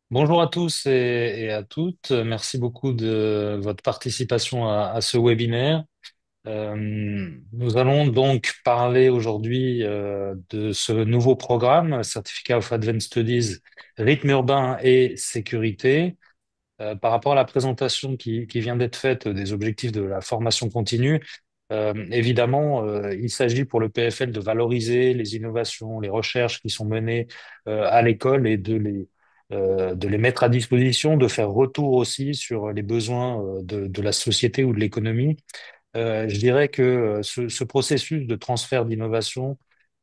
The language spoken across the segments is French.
Bonjour à tous et à toutes. Merci beaucoup de votre participation à ce webinaire. Nous allons donc parler aujourd'hui de ce nouveau programme, Certificate of Advanced Studies, rythme urbain et sécurité. Par rapport à la présentation qui vient d'être faite des objectifs de la formation continue, évidemment, il s'agit pour le PFL de valoriser les innovations, les recherches qui sont menées à l'école et de les mettre à disposition, de faire retour aussi sur les besoins de la société ou de l'économie. Je dirais que ce processus de transfert d'innovation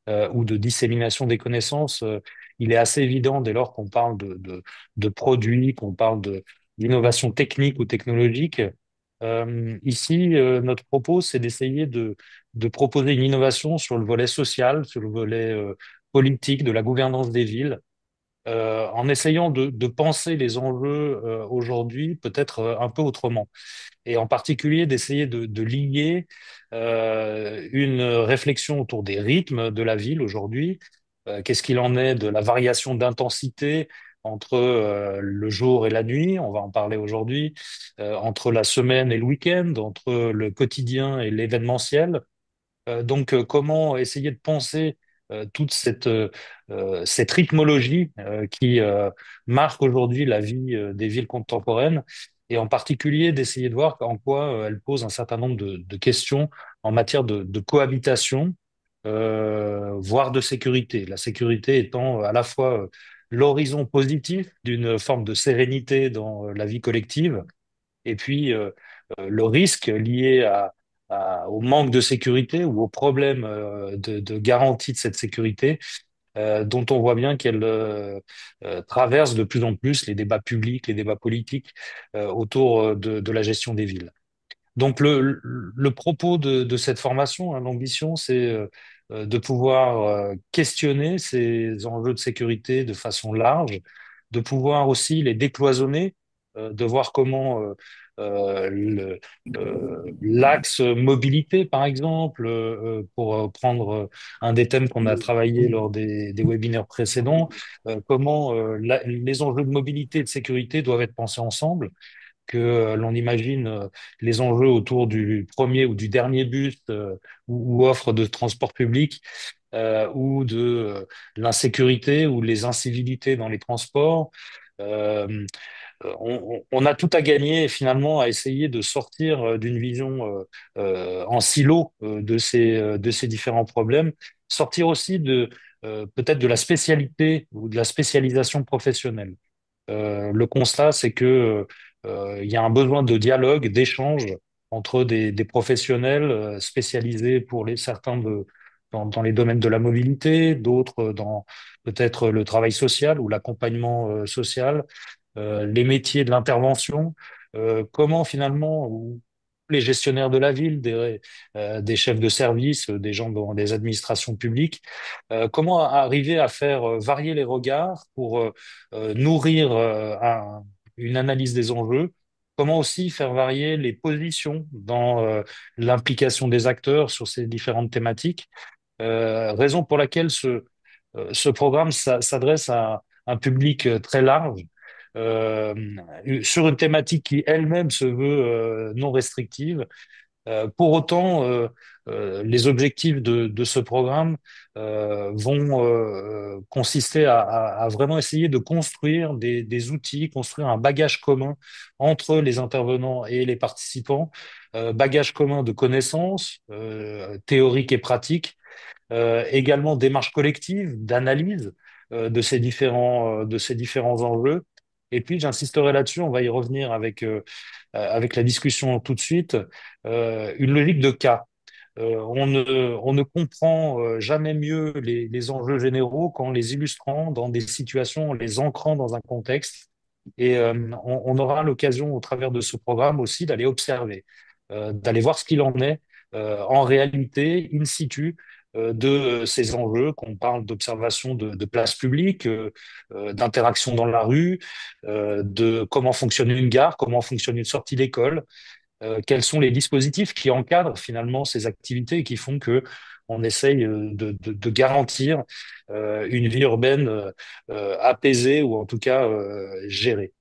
ou de dissémination des connaissances, il est assez évident dès lors qu'on parle de produits, qu'on parle d'innovation technique ou technologique. Ici, notre propos, c'est d'essayer de proposer une innovation sur le volet social, sur le volet politique, de la gouvernance des villes, en essayant de penser les enjeux aujourd'hui peut-être un peu autrement et en particulier d'essayer de lier une réflexion autour des rythmes de la ville aujourd'hui. Qu'est-ce qu'il en est de la variation d'intensité entre le jour et la nuit, on va en parler aujourd'hui, entre la semaine et le week-end, entre le quotidien et l'événementiel. Comment essayer de penser toute cette rythmologie qui marque aujourd'hui la vie des villes contemporaines, et en particulier d'essayer de voir en quoi elle pose un certain nombre de questions en matière de cohabitation, voire de sécurité. La sécurité étant à la fois l'horizon positif d'une forme de sérénité dans la vie collective, et puis le risque lié au manque de sécurité ou au problème de garantie de cette sécurité, dont on voit bien qu'elle traverse de plus en plus les débats publics, les débats politiques autour de la gestion des villes. Donc le propos de cette formation, hein, l'ambition, c'est de pouvoir questionner ces enjeux de sécurité de façon large, de pouvoir aussi les décloisonner, de voir comment l'axe mobilité, par exemple, pour prendre un des thèmes qu'on a travaillé lors des webinaires précédents, comment les enjeux de mobilité et de sécurité doivent être pensés ensemble, que l'on imagine les enjeux autour du premier ou du dernier bus ou offre de transport public, ou de l'insécurité ou les incivilités dans les transports. Euh, on a tout à gagner finalement à essayer de sortir d'une vision en silo de ces différents problèmes, sortir aussi de peut-être de la spécialité ou de la spécialisation professionnelle. Le constat, c'est que il y a un besoin de dialogue, d'échange entre des professionnels spécialisés pour certains dans les domaines de la mobilité, d'autres dans peut-être le travail social ou l'accompagnement social, les métiers de l'intervention. Comment finalement les gestionnaires de la ville, des chefs de service, des gens dans des administrations publiques, comment arriver à faire varier les regards pour nourrir une analyse des enjeux, comment aussi faire varier les positions dans l'implication des acteurs sur ces différentes thématiques. Raison pour laquelle ce programme s'adresse à un public très large, euh, sur une thématique qui elle-même se veut non restrictive. Pour autant, les objectifs de ce programme vont consister à vraiment essayer de construire des outils, construire un bagage commun entre les intervenants et les participants, bagage commun de connaissances théoriques et pratiques, également démarche collective, d'analyse de ces différents enjeux. Et puis, j'insisterai là-dessus, on va y revenir avec la discussion tout de suite, une logique de cas. On ne comprend jamais mieux les enjeux généraux qu'en les illustrant dans des situations, en les ancrant dans un contexte. Et on aura l'occasion, au travers de ce programme aussi, d'aller observer, d'aller voir ce qu'il en est en réalité, in situ, de ces enjeux, qu'on parle d'observation de place publique, d'interaction dans la rue, de comment fonctionne une gare, comment fonctionne une sortie d'école, quels sont les dispositifs qui encadrent finalement ces activités et qui font que on essaye de garantir une vie urbaine apaisée ou en tout cas gérée.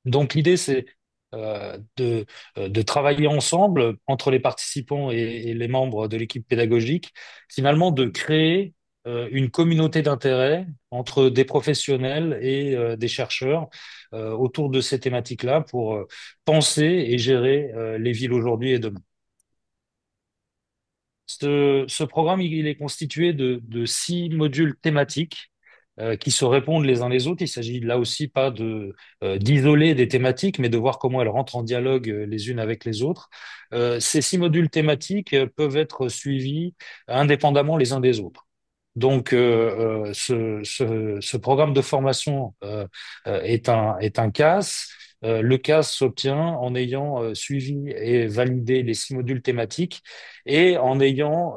Donc l'idée, c'est de travailler ensemble entre les participants et les membres de l'équipe pédagogique, finalement de créer une communauté d'intérêt entre des professionnels et des chercheurs autour de ces thématiques-là pour penser et gérer les villes aujourd'hui et demain. Ce programme, il est constitué de 6 modules thématiques qui se répondent les uns les autres. Il s'agit là aussi pas d'isoler des thématiques, mais de voir comment elles rentrent en dialogue les unes avec les autres. Ces 6 modules thématiques peuvent être suivis indépendamment les uns des autres. Donc, ce programme de formation est un CAS. Le CAS s'obtient en ayant suivi et validé les 6 modules thématiques et en ayant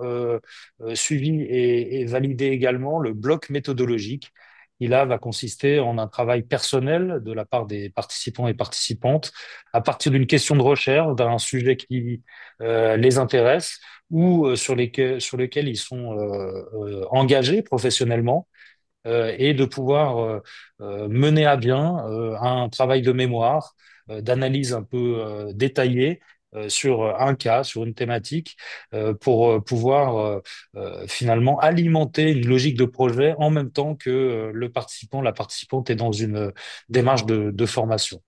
suivi et validé également le bloc méthodologique qui là va consister en un travail personnel de la part des participants et participantes à partir d'une question de recherche, d'un sujet qui les intéresse ou sur lesquels ils sont engagés professionnellement et de pouvoir mener à bien un travail de mémoire, d'analyse un peu détaillée sur un cas, sur une thématique, pour pouvoir finalement alimenter une logique de projet en même temps que le participant, la participante est dans une démarche de formation.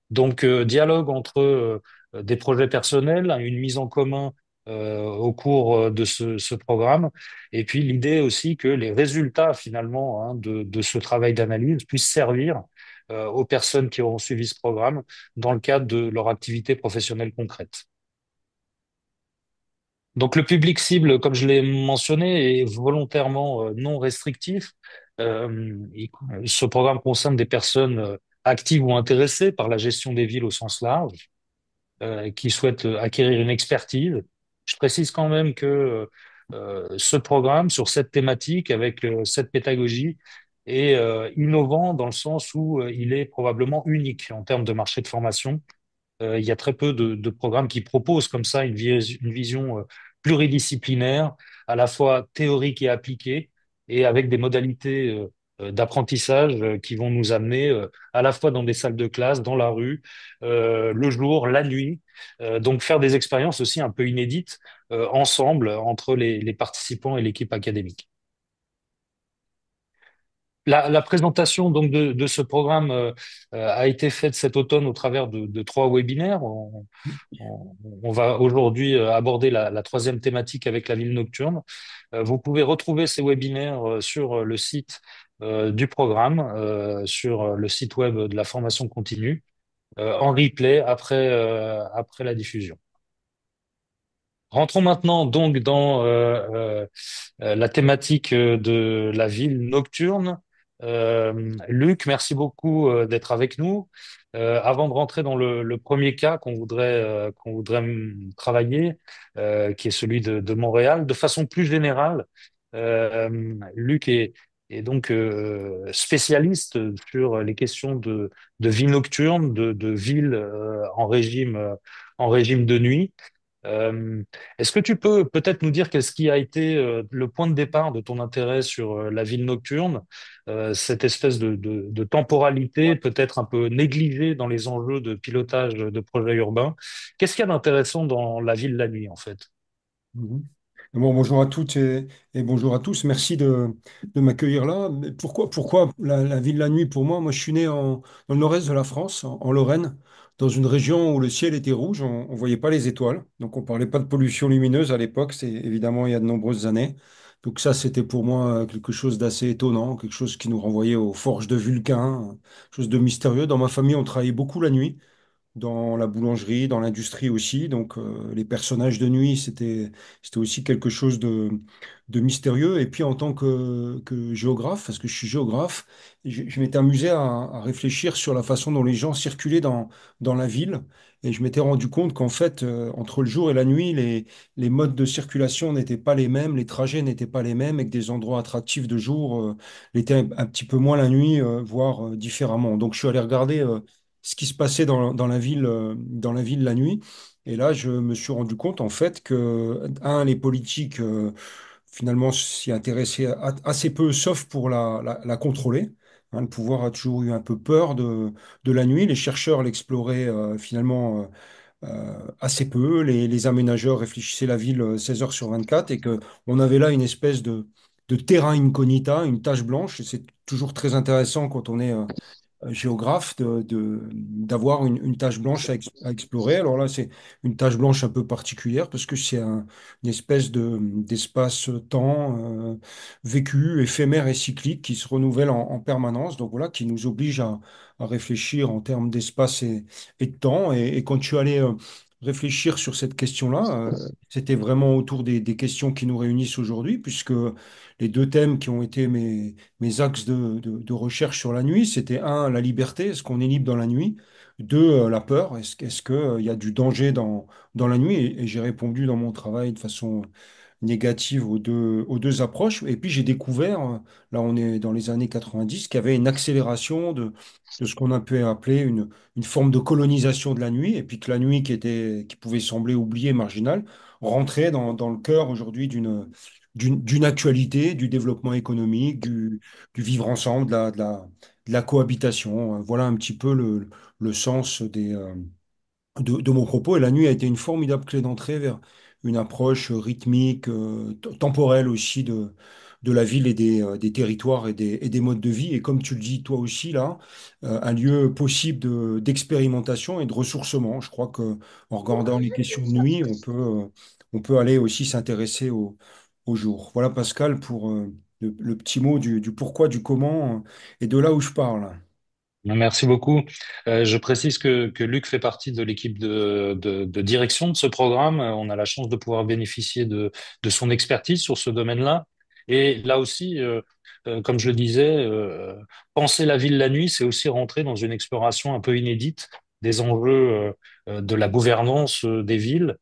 Donc, dialogue entre des projets personnels, une mise en commun au cours de ce programme, et puis l'idée aussi que les résultats finalement hein, de ce travail d'analyse puissent servir aux personnes qui auront suivi ce programme dans le cadre de leur activité professionnelle concrète. Donc, le public cible, comme je l'ai mentionné, est volontairement non restrictif. Ce programme concerne des personnes actives ou intéressées par la gestion des villes au sens large qui souhaitent acquérir une expertise. Je précise quand même que ce programme sur cette thématique avec cette pédagogie est innovant dans le sens où il est probablement unique en termes de marché de formation. Il y a très peu de programmes qui proposent comme ça une vision pluridisciplinaire, à la fois théorique et appliquée, et avec des modalités d'apprentissage qui vont nous amener à la fois dans des salles de classe, dans la rue, le jour, la nuit, donc faire des expériences aussi un peu inédites ensemble entre les participants et l'équipe académique. La présentation donc de ce programme a été faite cet automne au travers de 3 webinaires. On va aujourd'hui aborder la troisième thématique avec la ville nocturne. Vous pouvez retrouver ces webinaires sur le site du programme, sur le site web de la formation continue, en replay après la diffusion. Rentrons maintenant donc dans la thématique de la ville nocturne. Luc, merci beaucoup d'être avec nous. Avant de rentrer dans le premier cas qu'on voudrait travailler, qui est celui de Montréal, de façon plus générale, Luc est donc spécialiste sur les questions de vie nocturne, de ville en régime de nuit. Euh, Est-ce que tu peux peut-être nous dire qu'est-ce qui a été le point de départ de ton intérêt sur la ville nocturne, cette espèce de temporalité peut-être un peu négligée dans les enjeux de pilotage de projets urbains? Qu'est-ce qu'il y a d'intéressant dans la ville la nuit, en fait? Mhm. Bon, bonjour à toutes et bonjour à tous. Merci de m'accueillir là. Mais pourquoi la ville la nuit pour moi? Moi, je suis né dans le nord-est de la France, en Lorraine, dans une région où le ciel était rouge, on ne voyait pas les étoiles. Donc, on ne parlait pas de pollution lumineuse à l'époque. C'est évidemment il y a de nombreuses années. Donc, ça, c'était pour moi quelque chose d'assez étonnant, quelque chose qui nous renvoyait aux forges de Vulcain, quelque chose de mystérieux. Dans ma famille, on travaillait beaucoup la nuit dans la boulangerie, dans l'industrie aussi. Donc, les personnages de nuit, c'était aussi quelque chose de mystérieux. Et puis, en tant que géographe, parce que je suis géographe, je m'étais amusé à réfléchir sur la façon dont les gens circulaient dans la ville. Et je m'étais rendu compte qu'en fait, entre le jour et la nuit, les modes de circulation n'étaient pas les mêmes, les trajets n'étaient pas les mêmes, et que des endroits attractifs de jour l'étaient un petit peu moins la nuit, voire différemment. Donc, je suis allé regarder ce qui se passait dans la ville la nuit. Et là, je me suis rendu compte, en fait, que, un, les politiques finalement s'y intéresser assez peu, sauf pour la contrôler. Hein, le pouvoir a toujours eu un peu peur de la nuit. Les chercheurs l'exploraient finalement assez peu. Les aménageurs réfléchissaient la ville 16 heures sur 24 et que on avait là une espèce de terra incognita, une tache blanche. Et c'est toujours très intéressant quand on est géographe d'avoir une tache blanche à explorer. Alors là, c'est une tache blanche un peu particulière parce que c'est une espèce d'espace-temps vécu, éphémère et cyclique qui se renouvelle en permanence. Donc voilà, qui nous oblige à réfléchir en termes d'espace et de temps. Et quand tu allais réfléchir sur cette question-là, c'était vraiment autour des questions qui nous réunissent aujourd'hui, puisque les deux thèmes qui ont été mes axes de recherche sur la nuit, c'était un, la liberté, est-ce qu'on est libre dans la nuit? Deux, la peur, est-ce que, il y a du danger dans la nuit? Et j'ai répondu dans mon travail de façon négative aux deux approches. Et puis j'ai découvert, là on est dans les années 90, qu'il y avait une accélération de ce qu'on a pu appeler une forme de colonisation de la nuit, et puis que la nuit qui pouvait sembler oubliée, marginale, rentrait dans le cœur aujourd'hui d'une actualité, du développement économique, du vivre ensemble, de la cohabitation. Voilà un petit peu le sens de mon propos. Et la nuit a été une formidable clé d'entrée vers une approche rythmique, temporelle aussi de la ville et des territoires et des modes de vie. Et comme tu le dis toi aussi là, un lieu possible d'expérimentation et de ressourcement. Je crois que en regardant les questions de nuit, on peut aller aussi s'intéresser au jour. Voilà Pascal pour le petit mot du pourquoi, du comment et de là où je parle. Merci beaucoup. Je précise que Luc fait partie de l'équipe de direction de ce programme. On a la chance de pouvoir bénéficier de son expertise sur ce domaine-là. Et là aussi, comme je le disais, penser la ville la nuit, c'est aussi rentrer dans une exploration un peu inédite des enjeux de la gouvernance des villes.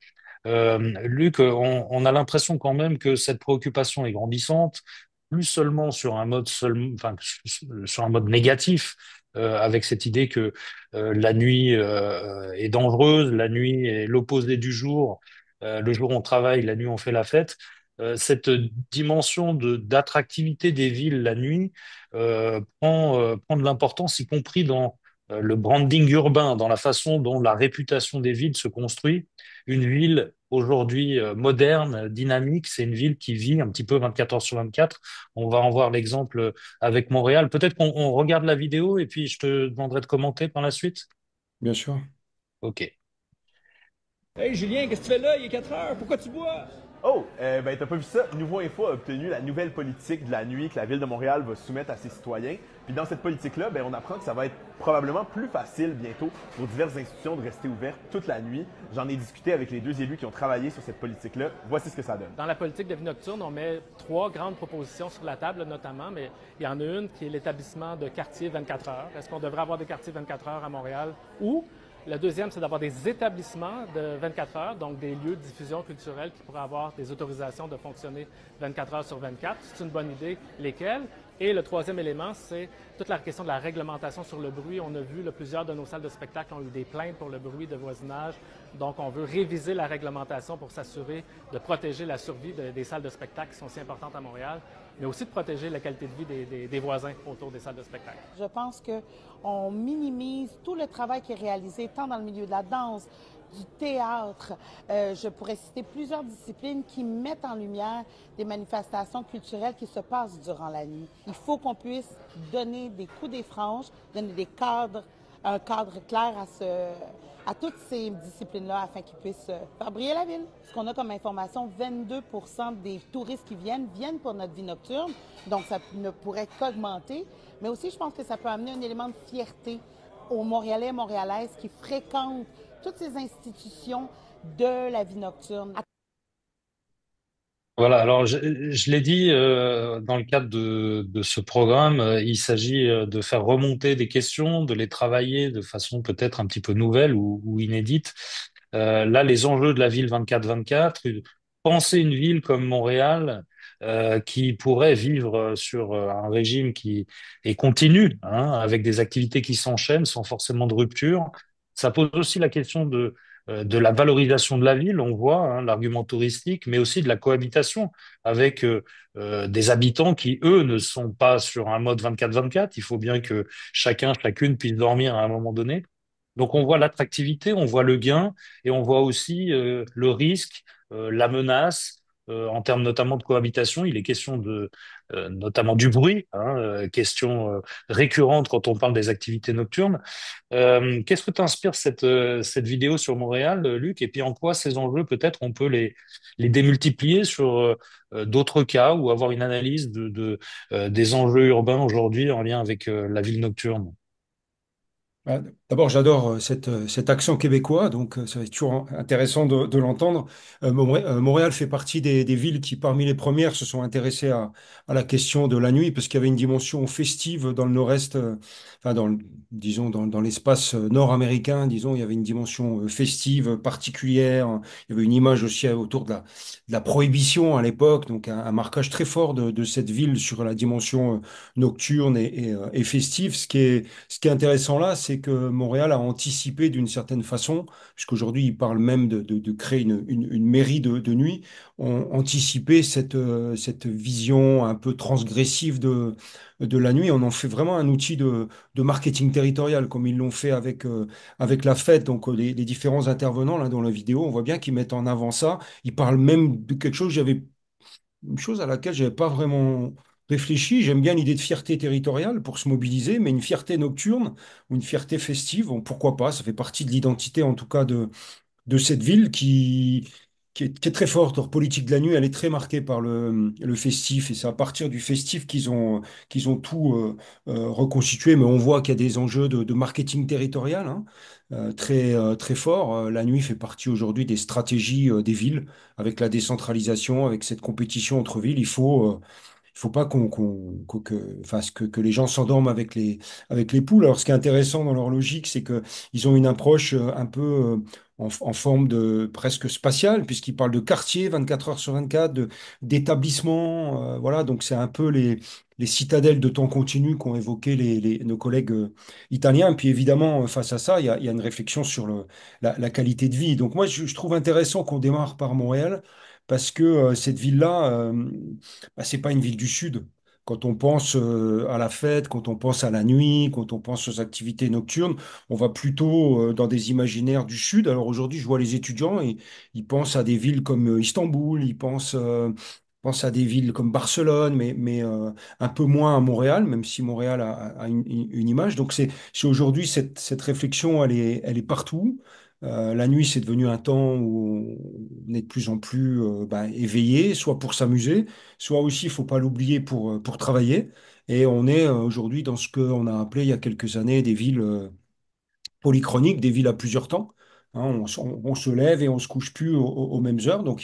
Luc, on a l'impression quand même que cette préoccupation est grandissante, plus seulement sur un mode enfin, sur un mode négatif, avec cette idée que la nuit est dangereuse, la nuit est l'opposé du jour, le jour on travaille, la nuit on fait la fête. Cette dimension d'attractivité des villes la nuit prend de l'importance, y compris dans le branding urbain, dans la façon dont la réputation des villes se construit. Une ville aujourd'hui moderne, dynamique, c'est une ville qui vit un petit peu 24 heures sur 24. On va en voir l'exemple avec Montréal. Peut-être qu'on regarde la vidéo et puis je te demanderai de commenter par la suite. Bien sûr. Ok. Hey Julien, qu'est-ce que tu fais là? Il est 4 heures, pourquoi tu bois? Oh, ben t'as pas vu ça? Nouveau Info a obtenu la nouvelle politique de la nuit que la ville de Montréal va soumettre à ses citoyens. Puis dans cette politique-là, ben on apprend que ça va être probablement plus facile bientôt pour diverses institutions de rester ouvertes toute la nuit. J'en ai discuté avec les deux élus qui ont travaillé sur cette politique-là. Voici ce que ça donne. Dans la politique de vie nocturne, on met trois grandes propositions sur la table, notamment, mais il y en a une qui est l'établissement de quartiers 24 heures. Est-ce qu'on devrait avoir des quartiers 24 heures à Montréal? Ou le deuxième, c'est d'avoir des établissements de 24 heures, donc des lieux de diffusion culturelle qui pourraient avoir des autorisations de fonctionner 24 heures sur 24. C'est une bonne idée. Lesquelles? Et le troisième élément, c'est toute la question de la réglementation sur le bruit. On a vu plusieurs de nos salles de spectacle ont eu des plaintes pour le bruit de voisinage. Donc, on veut réviser la réglementation pour s'assurer de protéger la survie des salles de spectacle qui sont si importantes à Montréal, mais aussi de protéger la qualité de vie des voisins autour des salles de spectacle. Je pense qu'on minimise tout le travail qui est réalisé, tant dans le milieu de la danse, du théâtre. Je pourrais citer plusieurs disciplines qui mettent en lumière des manifestations culturelles qui se passent durant la nuit. Il faut qu'on puisse donner des coups des franges, donner des cadres, un cadre clair à toutes ces disciplines-là afin qu'ils puissent faire briller la ville. Ce qu'on a comme information, 22 des touristes qui viennent pour notre vie nocturne, donc ça ne pourrait qu'augmenter. Mais aussi, je pense que ça peut amener un élément de fierté aux Montréalais et Montréalaises qui fréquentent toutes ces institutions de la vie nocturne. Voilà, alors je l'ai dit dans le cadre de ce programme, il s'agit de faire remonter des questions, de les travailler de façon peut-être un petit peu nouvelle ou inédite. Là, les enjeux de la ville 24-24, penser une ville comme Montréal qui pourrait vivre sur un régime qui est continu, hein, avec des activités qui s'enchaînent sans forcément de rupture. Ça pose aussi la question de la valorisation de la ville, on voit hein, l'argument touristique, mais aussi de la cohabitation avec des habitants qui, eux, ne sont pas sur un mode 24/24. Il faut bien que chacun, chacune puisse dormir à un moment donné. Donc on voit l'attractivité, on voit le gain et on voit aussi le risque, la menace. En termes notamment de cohabitation, il est question de notamment du bruit, hein, question récurrente quand on parle des activités nocturnes. Qu'est-ce que t'inspire cette vidéo sur Montréal, Luc? Et puis en quoi ces enjeux, peut-être, on peut les démultiplier sur d'autres cas ou avoir une analyse des enjeux urbains aujourd'hui en lien avec la ville nocturne? Ah, d'abord, j'adore cet accent québécois, donc ça va être toujours intéressant de l'entendre. Montréal fait partie des villes qui, parmi les premières, se sont intéressées à la question de la nuit, parce qu'il y avait une dimension festive dans le nord-est, enfin, disons, dans l'espace nord-américain, disons, il y avait une dimension festive particulière. Il y avait une image aussi autour de la prohibition à l'époque, donc un marquage très fort de cette ville sur la dimension nocturne et festive. Ce qui est intéressant là, c'est que Montréal a anticipé d'une certaine façon, puisqu'aujourd'hui il parle même de créer une mairie de nuit, ont anticipé cette vision un peu transgressive de la nuit. On en fait vraiment un outil de marketing territorial, comme ils l'ont fait avec la fête. Donc les différents intervenants là dans la vidéo, on voit bien qu'ils mettent en avant ça. Ils parlent même de quelque chose, une chose à laquelle je n'avais pas vraiment réfléchi. J'aime bien l'idée de fierté territoriale pour se mobiliser, mais une fierté nocturne ou une fierté festive, bon, pourquoi pas? Ça fait partie de l'identité, en tout cas, de cette ville qui est très forte. Leur politique de la nuit, elle est très marquée par le festif. Et c'est à partir du festif qu'ils ont tout reconstitué. Mais on voit qu'il y a des enjeux de marketing territorial hein, très forts. La nuit fait partie aujourd'hui des stratégies des villes, avec la décentralisation, avec cette compétition entre villes. Il faut pas enfin, que les gens s'endorment avec les poules. Alors, ce qui est intéressant dans leur logique, c'est que ils ont une approche un peu en forme de presque spatiale, puisqu'ils parlent de quartier 24 heures sur 24, d'établissement. Voilà, donc c'est un peu les citadelles de temps continu qu'ont évoqué nos collègues italiens. Et puis évidemment, face à ça, il y a une réflexion sur la qualité de vie. Donc moi, je trouve intéressant qu'on démarre par Montréal, parce que cette ville-là, bah, c'est pas une ville du Sud. Quand on pense à la fête, quand on pense à la nuit, quand on pense aux activités nocturnes, on va plutôt dans des imaginaires du Sud. Alors aujourd'hui, je vois les étudiants et ils pensent à des villes comme Istanbul, ils pensent à des villes comme Barcelone, mais un peu moins à Montréal, même si Montréal a une image. Donc c'est aujourd'hui cette réflexion, elle est partout. La nuit, c'est devenu un temps où on est de plus en plus éveillé, soit pour s'amuser, soit aussi, il faut pas l'oublier, pour travailler. Et on est aujourd'hui dans ce qu'on a appelé il y a quelques années des villes polychroniques, des villes à plusieurs temps. Hein, on se lève et on se couche plus aux mêmes heures. Donc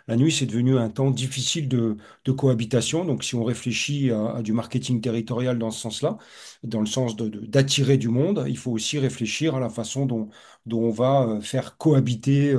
la nuit, c'est devenu un temps difficile de cohabitation. Donc si on réfléchit à du marketing territorial dans ce sens-là, dans le sens d'attirer du monde, il faut aussi réfléchir à la façon dont on va faire cohabiter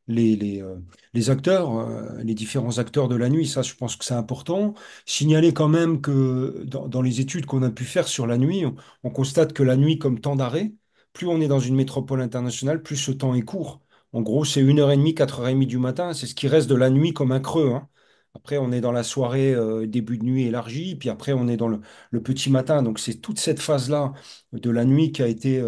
les acteurs, les différents acteurs de la nuit. Ça, je pense que c'est important. Signaler quand même que dans les études qu'on a pu faire sur la nuit, on constate que la nuit, comme temps d'arrêt, plus on est dans une métropole internationale, plus ce temps est court. En gros, c'est 1h30, 4h30 du matin. C'est ce qui reste de la nuit comme un creux. Hein. Après, on est dans la soirée, début de nuit élargie, puis après, on est dans le petit matin. Donc, c'est toute cette phase-là de la nuit qui a été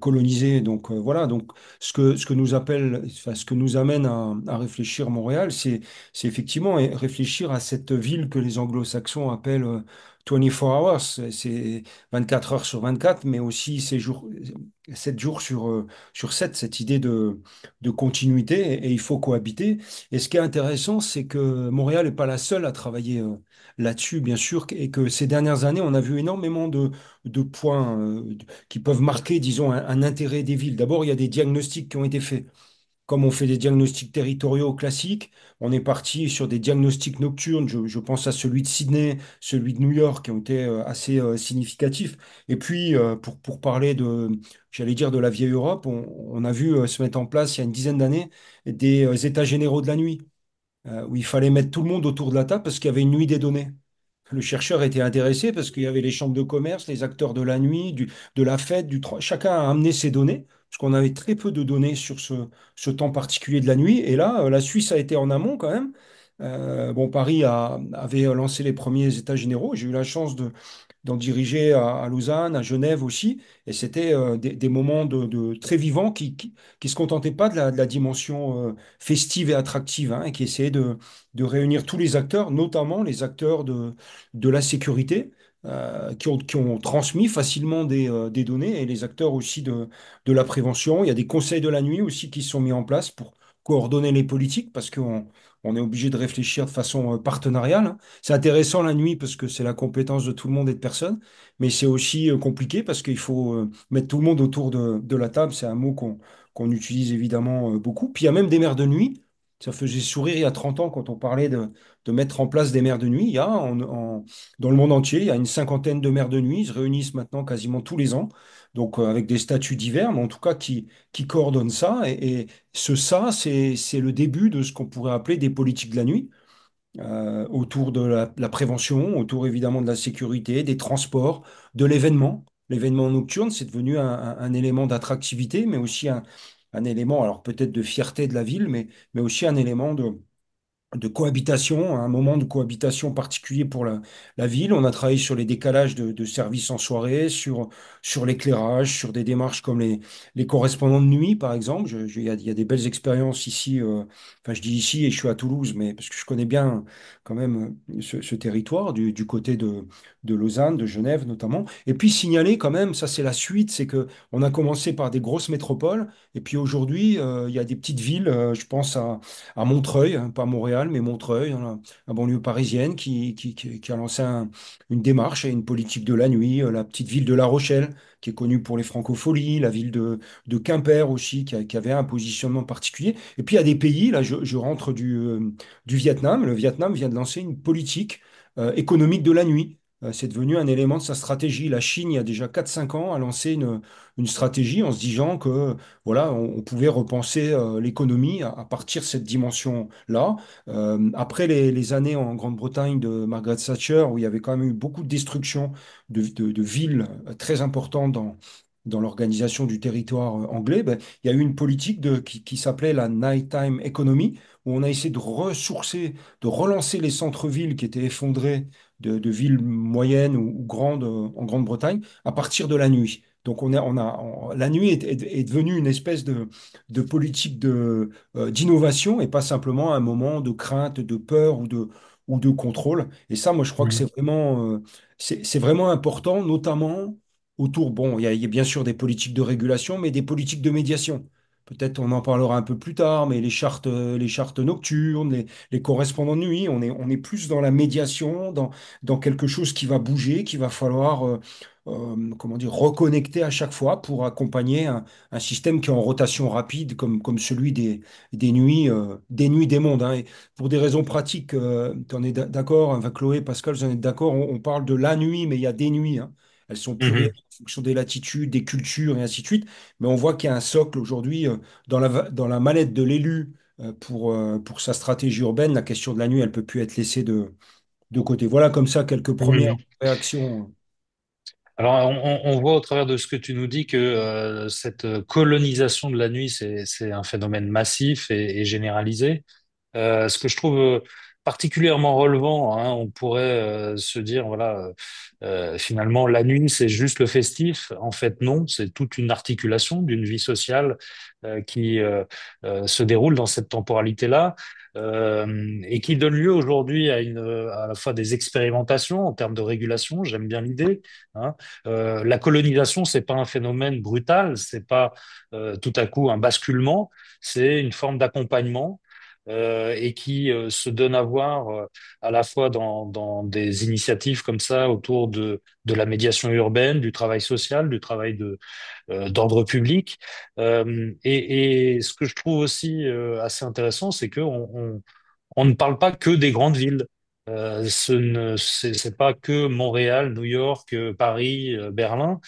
colonisée. Donc, voilà. Donc, ce que nous amène à réfléchir Montréal, c'est effectivement réfléchir à cette ville que les anglo-saxons appellent 24 hours. C'est 24 heures sur 24, mais aussi 7 jours sur 7, cette idée de continuité, et il faut cohabiter. Et ce qui est intéressant, c'est que Montréal n'est pas la seule à travailler là-dessus, bien sûr, et que ces dernières années, on a vu énormément de points qui peuvent marquer, disons, un intérêt des villes. D'abord, il y a des diagnostics qui ont été faits. Comme on fait des diagnostics territoriaux classiques, on est parti sur des diagnostics nocturnes. Je pense à celui de Sydney, celui de New York, qui ont été assez significatifs. Et puis, pour parler j'allais dire, de la vieille Europe, on a vu se mettre en place, il y a une dizaine d'années, des états généraux de la nuit, où il fallait mettre tout le monde autour de la table parce qu'il y avait une nuit des données. Le chercheur était intéressé parce qu'il y avait les chambres de commerce, les acteurs de la nuit, de la fête, chacun a amené ses données parce qu'on avait très peu de données sur ce temps particulier de la nuit. Et là, la Suisse a été en amont quand même. Bon, Paris avait lancé les premiers états généraux. J'ai eu la chance d'en diriger à Lausanne, à Genève aussi. Et c'était des moments très vivants qui se contentaient pas de la dimension festive et attractive, hein, et qui essayaient de réunir tous les acteurs, notamment les acteurs de la sécurité, qui ont transmis facilement des données, et les acteurs aussi de la prévention. Il y a des conseils de la nuit aussi qui sont mis en place pour coordonner les politiques, parce qu'on est obligé de réfléchir de façon partenariale, hein. C'est intéressant la nuit parce que c'est la compétence de tout le monde et de personne, mais c'est aussi compliqué parce qu'il faut mettre tout le monde autour de la table. C'est un mot qu'on utilise évidemment beaucoup. Puis il y a même des maires de nuit. Ça faisait sourire il y a 30 ans quand on parlait de mettre en place des maires de nuit. Dans le monde entier, il y a une cinquantaine de maires de nuit. Ils se réunissent maintenant quasiment tous les ans, donc avec des statuts divers, mais en tout cas qui coordonnent ça. Et ça, c'est le début de ce qu'on pourrait appeler des politiques de la nuit, autour de la prévention, autour évidemment de la sécurité, des transports, de l'événement. L'événement nocturne, c'est devenu un élément d'attractivité, mais aussi un élément, alors peut-être de fierté de la ville, mais aussi un élément de cohabitation, un moment de cohabitation particulier pour la ville. On a travaillé sur les décalages de services en soirée, sur l'éclairage, sur des démarches comme les correspondants de nuit, par exemple. Il y a des belles expériences ici. Enfin, je dis ici et je suis à Toulouse, mais parce que je connais bien quand même ce territoire du côté de Lausanne, de Genève notamment. Et puis signaler quand même, ça c'est la suite, c'est que on a commencé par des grosses métropoles, et puis aujourd'hui, il y a des petites villes, je pense à Montreuil, hein, pas Montréal, mais Montreuil, dans la banlieue parisienne, qui a lancé une démarche et une politique de la nuit. La petite ville de La Rochelle, qui est connue pour les francopholies, la ville de Quimper aussi, qui avait un positionnement particulier. Et puis il y a des pays, là je rentre du Vietnam. Le Vietnam vient de lancer une politique économique de la nuit. C'est devenu un élément de sa stratégie. La Chine, il y a déjà 4 5 ans, a lancé une stratégie en se disant que voilà, on pouvait repenser l'économie à partir de cette dimension-là. Après les années en Grande-Bretagne de Margaret Thatcher, où il y avait quand même eu beaucoup de destruction de villes très importantes dans l'organisation du territoire anglais, ben, il y a eu une politique qui s'appelait la nighttime economy, où on a essayé de ressourcer, de relancer les centres-villes qui étaient effondrés de villes moyennes ou grandes en Grande-Bretagne à partir de la nuit. Donc la nuit est devenue une espèce de politique d'innovation, et pas simplement un moment de crainte, de peur ou de contrôle. Et ça, moi, je crois que Mhm. c'est vraiment important, notamment autour, bon, il y a bien sûr des politiques de régulation, mais des politiques de médiation. Peut-être on en parlera un peu plus tard, mais les chartes nocturnes, les correspondants de nuit, on est plus dans la médiation, dans quelque chose qui va bouger, qu'il va falloir comment dire, reconnecter à chaque fois pour accompagner un système qui est en rotation rapide, comme celui des nuits des mondes, hein. Et pour des raisons pratiques, tu en es d'accord, hein, Chloé, Pascal, vous en êtes d'accord, on parle de la nuit, mais il y a des nuits, hein. Elles sont plurielles Mhm. en fonction des latitudes, des cultures et ainsi de suite. Mais on voit qu'il y a un socle aujourd'hui dans la mallette de l'élu, pour sa stratégie urbaine. La question de la nuit, elle peut plus être laissée de côté. Voilà comme ça quelques premières Mhm. réactions. Alors, on voit au travers de ce que tu nous dis que cette colonisation de la nuit, c'est un phénomène massif et généralisé. Ce que je trouve particulièrement relevant, hein, on pourrait se dire, voilà, finalement, la nuit, c'est juste le festif. En fait, non, c'est toute une articulation d'une vie sociale qui se déroule dans cette temporalité-là. Et qui donne lieu aujourd'hui à la fois des expérimentations en termes de régulation, j'aime bien l'idée, hein. La colonisation, c'est pas un phénomène brutal, c'est pas tout à coup un basculement, c'est une forme d'accompagnement et qui se donne à voir à la fois dans des initiatives comme ça autour de la médiation urbaine, du travail social, du travail d'ordre public. Et ce que je trouve aussi assez intéressant, c'est que on ne parle pas que des grandes villes. C'est pas que Montréal, New York, Paris, Berlin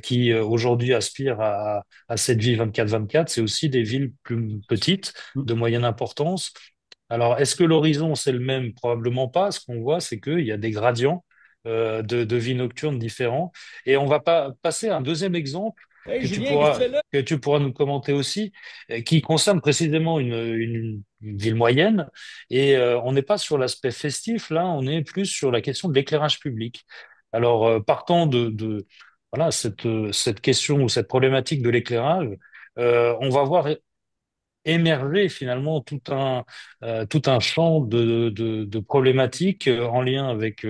qui aujourd'hui aspirent à cette vie 24/24. C'est aussi des villes plus petites, de moyenne importance. Alors, est-ce que l'horizon, c'est le même? Probablement pas. Ce qu'on voit, c'est qu'il y a des gradients de vie nocturne différents. Et on va pas passer à un deuxième exemple. Hey que tu Julien, qu'est-ce que tu pourras, fais là? que tu pourras nous commenter aussi, qui concerne précisément une ville moyenne. Et on n'est pas sur l'aspect festif, là, on est plus sur la question de l'éclairage public. Alors, partant voilà, cette question ou cette problématique de l'éclairage, on va voir émerger finalement tout un champ de problématiques en lien avec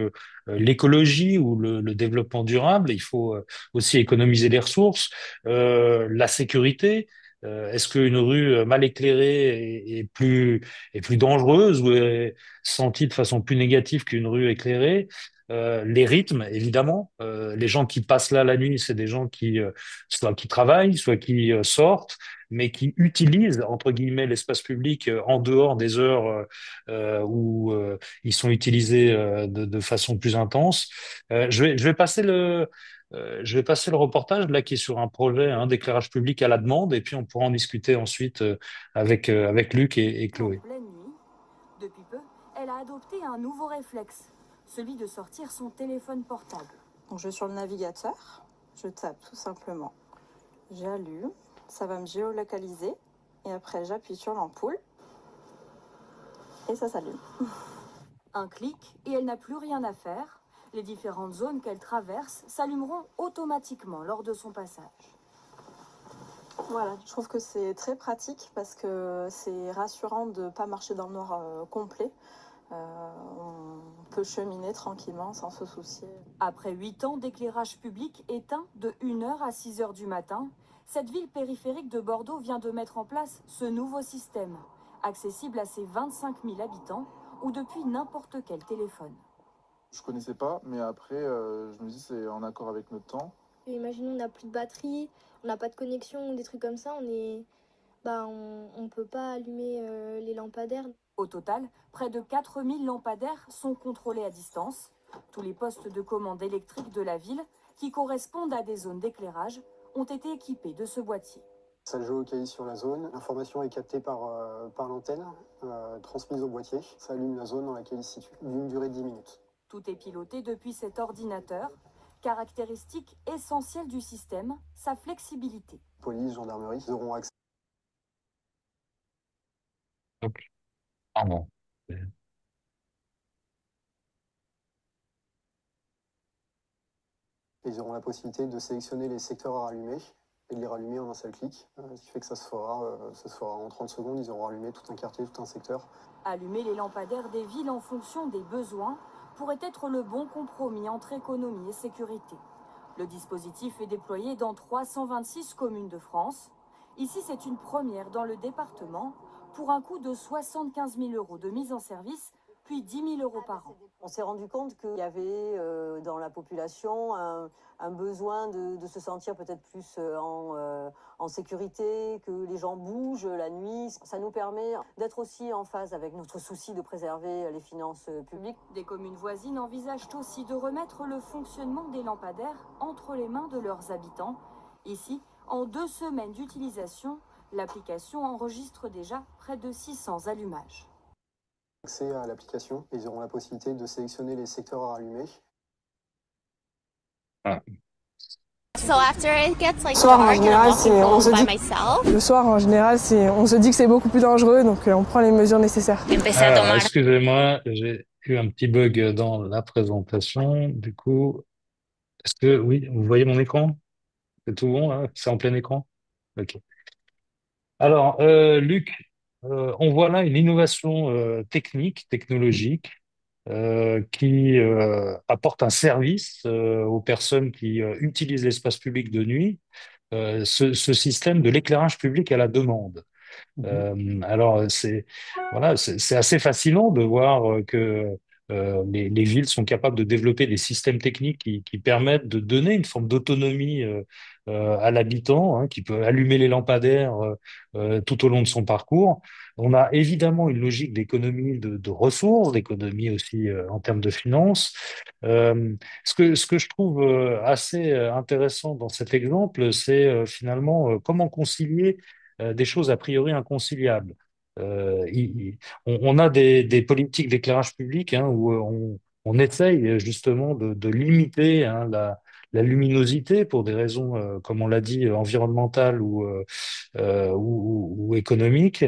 l'écologie ou le développement durable. Il faut aussi économiser les ressources, la sécurité. Est-ce qu'une rue mal éclairée est plus dangereuse ou est sentie de façon plus négative qu'une rue éclairée? Les rythmes, évidemment. Les gens qui passent là la nuit, c'est des gens qui soit qui travaillent, soit qui sortent, mais qui utilisent, entre guillemets, l'espace public en dehors des heures où ils sont utilisés de façon plus intense. Je vais passer le reportage là qui est sur un projet hein, d'éclairage public à la demande, et puis on pourra en discuter ensuite avec Luc et En Chloé. pleine nuit, depuis peu, elle a adopté un nouveau réflexe, celui de sortir son téléphone portable. Donc je vais sur le navigateur, je tape tout simplement, j'allume, ça va me géolocaliser et après j'appuie sur l'ampoule et ça s'allume. Un clic et elle n'a plus rien à faire. Les différentes zones qu'elle traverse s'allumeront automatiquement lors de son passage. Voilà, je trouve que c'est très pratique parce que c'est rassurant de ne pas marcher dans le noir complet. On peut cheminer tranquillement sans se soucier. Après 8 ans d'éclairage public éteint de 1h à 6h du matin, cette ville périphérique de Bordeaux vient de mettre en place ce nouveau système, accessible à ses 25 000 habitants ou depuis n'importe quel téléphone. Je connaissais pas, mais après, je me dis c'est en accord avec notre temps. Et imaginons on n'a plus de batterie, on n'a pas de connexion, des trucs comme ça, on peut pas allumer les lampadaires. Au total, près de 4000 lampadaires sont contrôlés à distance. Tous les postes de commande électrique de la ville, qui correspondent à des zones d'éclairage, ont été équipés de ce boîtier. Ça géolocalise sur la zone, l'information est captée par l'antenne, transmise au boîtier. Ça allume la zone dans laquelle il se situe, d'une durée de 10 minutes. Tout est piloté depuis cet ordinateur. Caractéristique essentielle du système, sa flexibilité. Police, gendarmerie, ils auront accès. Donc, pardon. Ils auront la possibilité de sélectionner les secteurs à rallumer et de les rallumer en un seul clic. Ce qui fait que ça se fera en 30 secondes, ils auront allumé tout un quartier, tout un secteur. Allumer les lampadaires des villes en fonction des besoins pourrait être le bon compromis entre économie et sécurité. Le dispositif est déployé dans 326 communes de France. Ici, c'est une première dans le département pour un coût de 75 000 € de mise en service, puis 10 000 € par an. On s'est rendu compte qu'il y avait dans la population un besoin de se sentir peut-être plus en sécurité, que les gens bougent la nuit. Ça nous permet d'être aussi en phase avec notre souci de préserver les finances publiques. Des communes voisines envisagent aussi de remettre le fonctionnement des lampadaires entre les mains de leurs habitants. Ici, en 2 semaines d'utilisation, l'application enregistre déjà près de 600 allumages. Accès à l'application, ils auront la possibilité de sélectionner les secteurs à rallumer. Ah. So after it gets like soir, dark en général, and I'm on se walking dit, by myself. le soir, en général, on se dit que c'est beaucoup plus dangereux, donc on prend les mesures nécessaires. Alors, excusez-moi, j'ai eu un petit bug dans la présentation. Du coup, est-ce que, oui, vous voyez mon écran? C'est tout bon, là? C'est en plein écran? Ok. Alors, Luc, on voit là une innovation technologique, qui apporte un service aux personnes qui utilisent l'espace public de nuit, ce système de l'éclairage public à la demande. Alors, c'est assez fascinant de voir que les villes sont capables de développer des systèmes techniques qui permettent de donner une forme d'autonomie à l'habitant, hein, qui peut allumer les lampadaires tout au long de son parcours. On a évidemment une logique d'économie de ressources, d'économie aussi en termes de finances. Ce que je trouve assez intéressant dans cet exemple, c'est finalement comment concilier des choses a priori inconciliables. On a des politiques d'éclairage public hein, où on essaye justement de limiter hein, la luminosité pour des raisons, comme on l'a dit, environnementales ou économiques.